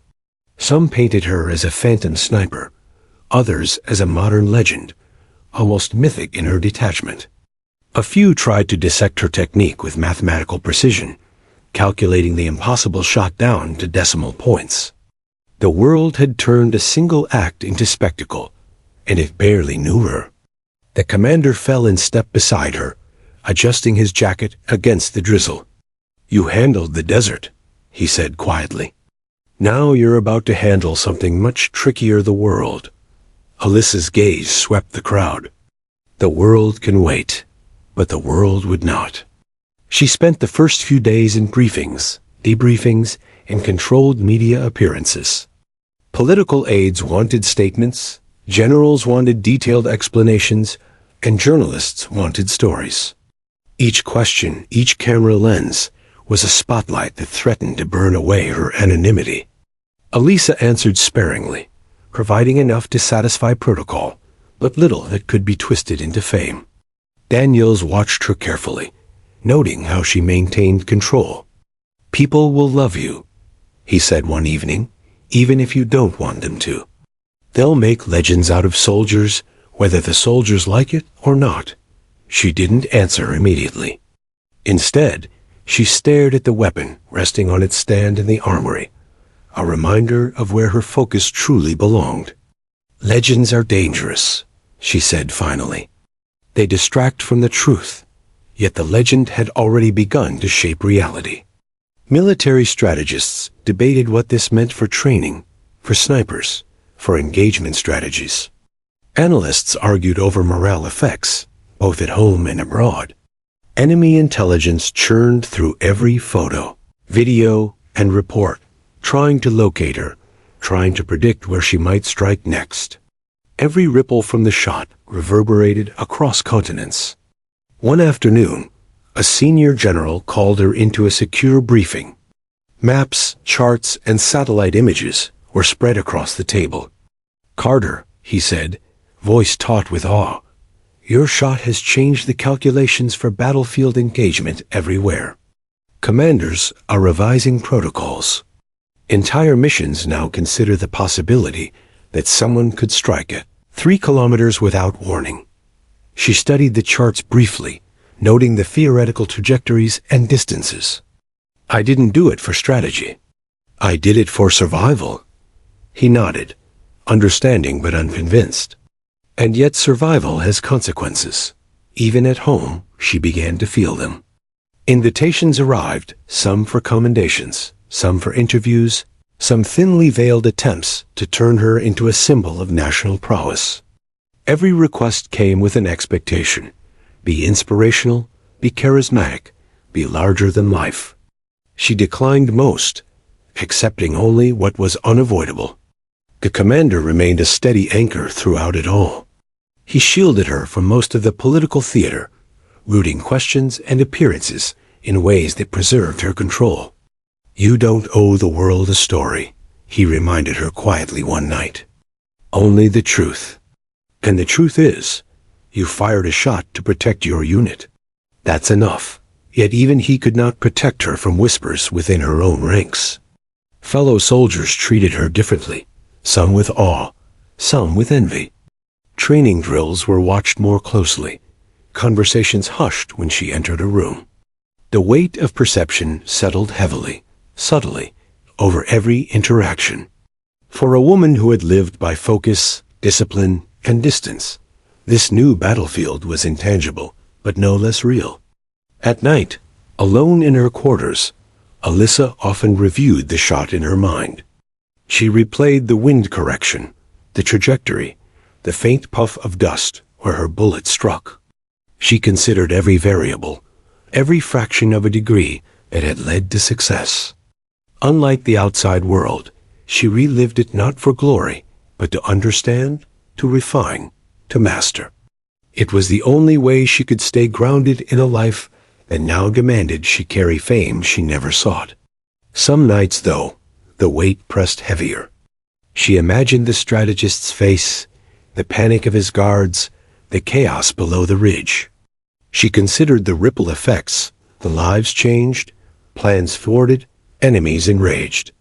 Some painted her as a phantom sniper, others as a modern legend, almost mythic in her detachment. A few tried to dissect her technique with mathematical precision, calculating the impossible shot down to decimal points. The world had turned a single act into spectacle, and it barely knew her. The commander fell in step beside her, adjusting his jacket against the drizzle. "You handled the desert," he said quietly. Now you're about to handle something much trickier, the world. Alyssa's gaze swept the crowd. The world can wait, but the world would not. She spent the first few days in briefings, debriefings, and controlled media appearances. Political aides wanted statements, generals wanted detailed explanations, and journalists wanted stories. Each question, each camera lens, was a spotlight that threatened to burn away her anonymity. Alyssa answered sparingly, providing enough to satisfy protocol, but little that could be twisted into fame. Daniels watched her carefully, noting how she maintained control. "People will love you," he said one evening, "even if you don't want them to. They'll make legends out of soldiers, whether the soldiers like it or not." She didn't answer immediately. Instead, she stared at the weapon resting on its stand in the armory, a reminder of where her focus truly belonged. "Legends are dangerous," she said finally. "They distract from the truth, yet the legend had already begun to shape reality." Military strategists debated what this meant for training, for snipers, for engagement strategies. Analysts argued over morale effects, both at home and abroad. Enemy intelligence churned through every photo, video, and report, trying to locate her, trying to predict where she might strike next. Every ripple from the shot reverberated across continents. One afternoon, a senior general called her into a secure briefing. Maps, charts, and satellite images were spread across the table. "Carter," he said, voice taut with awe, "your shot has changed the calculations for battlefield engagement everywhere. Commanders are revising protocols. Entire missions now consider the possibility that someone could strike at 3 kilometers without warning." She studied the charts briefly, noting the theoretical trajectories and distances. "I didn't do it for strategy. I did it for survival." He nodded, understanding but unconvinced. And yet survival has consequences. Even at home, she began to feel them. Invitations arrived, some for commendations, some for interviews, some thinly veiled attempts to turn her into a symbol of national prowess. Every request came with an expectation: be inspirational, be charismatic, be larger than life. She declined most, accepting only what was unavoidable. The commander remained a steady anchor throughout it all. He shielded her from most of the political theater, routing questions and appearances in ways that preserved her control. "You don't owe the world a story," he reminded her quietly one night. "Only the truth. And the truth is, you fired a shot to protect your unit. That's enough." Yet even he could not protect her from whispers within her own ranks. Fellow soldiers treated her differently, some with awe, some with envy. Training drills were watched more closely, conversations hushed when she entered a room. The weight of perception settled heavily, subtly, over every interaction. For a woman who had lived by focus, discipline, and distance, this new battlefield was intangible, but no less real. At night, alone in her quarters, Alyssa often reviewed the shot in her mind. She replayed the wind correction, the trajectory, the faint puff of dust where her bullet struck. She considered every variable, every fraction of a degree that had led to success. Unlike the outside world, she relived it not for glory, but to understand, to refine, to master. It was the only way she could stay grounded in a life that now demanded she carry fame she never sought. Some nights, though, the weight pressed heavier. She imagined the strategist's face, the panic of his guards, the chaos below the ridge. She considered the ripple effects, the lives changed, plans thwarted, enemies enraged.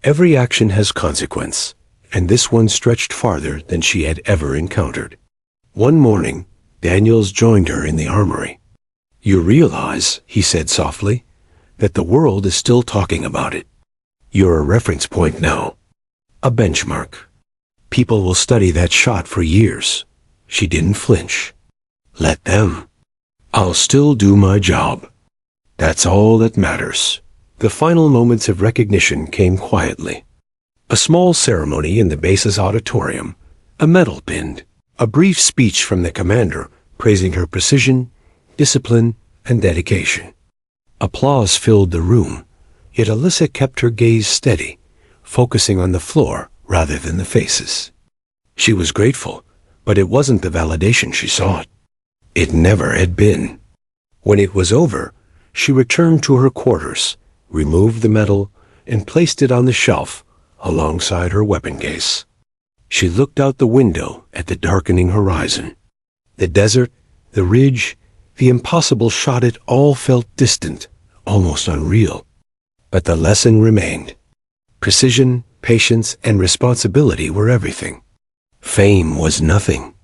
Every action has consequence, and this one stretched farther than she had ever encountered. One morning, Daniels joined her in the armory. "You realize," he said softly, "that the world is still talking about it. You're a reference point now, a benchmark. People will study that shot for years." She didn't flinch. "Let them. I'll still do my job. That's all that matters." The final moments of recognition came quietly. A small ceremony in the base's auditorium, a medal pinned, a brief speech from the commander praising her precision, discipline, and dedication. Applause filled the room, yet Alyssa kept her gaze steady, focusing on the floor rather than the faces. She was grateful, but it wasn't the validation she sought. It never had been. When it was over, she returned to her quarters, removed the medal, and placed it on the shelf alongside her weapon case. She looked out the window at the darkening horizon. The desert, the ridge, the impossible shot, it all felt distant, almost unreal. But the lesson remained. Precision, patience, and responsibility were everything. Fame was nothing.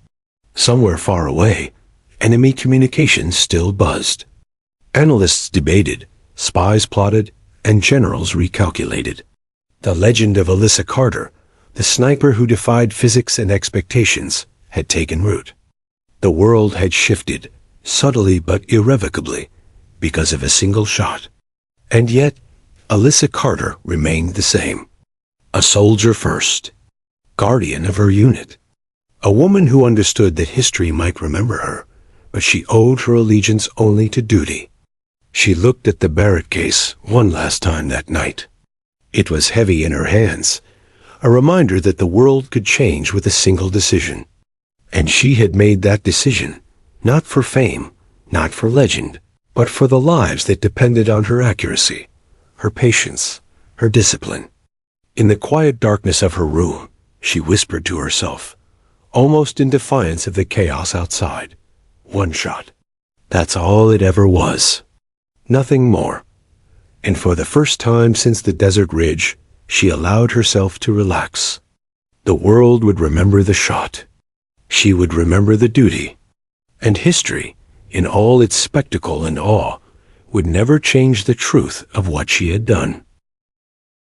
Somewhere far away, enemy communications still buzzed. Analysts debated, spies plotted, and generals recalculated. The legend of Alyssa Carter, the sniper who defied physics and expectations, had taken root. The world had shifted, subtly but irrevocably, because of a single shot. And yet, Alyssa Carter remained the same. A soldier first, guardian of her unit. A woman who understood that history might remember her, but she owed her allegiance only to duty. She looked at the Barrett case one last time that night. It was heavy in her hands, a reminder that the world could change with a single decision. And she had made that decision, not for fame, not for legend, but for the lives that depended on her accuracy, her patience, her discipline. In the quiet darkness of her room, she whispered to herself, almost in defiance of the chaos outside, one shot. That's all it ever was. Nothing more. And for the first time since the desert ridge, she allowed herself to relax. The world would remember the shot. She would remember the duty. And history, in all its spectacle and awe, would never change the truth of what she had done.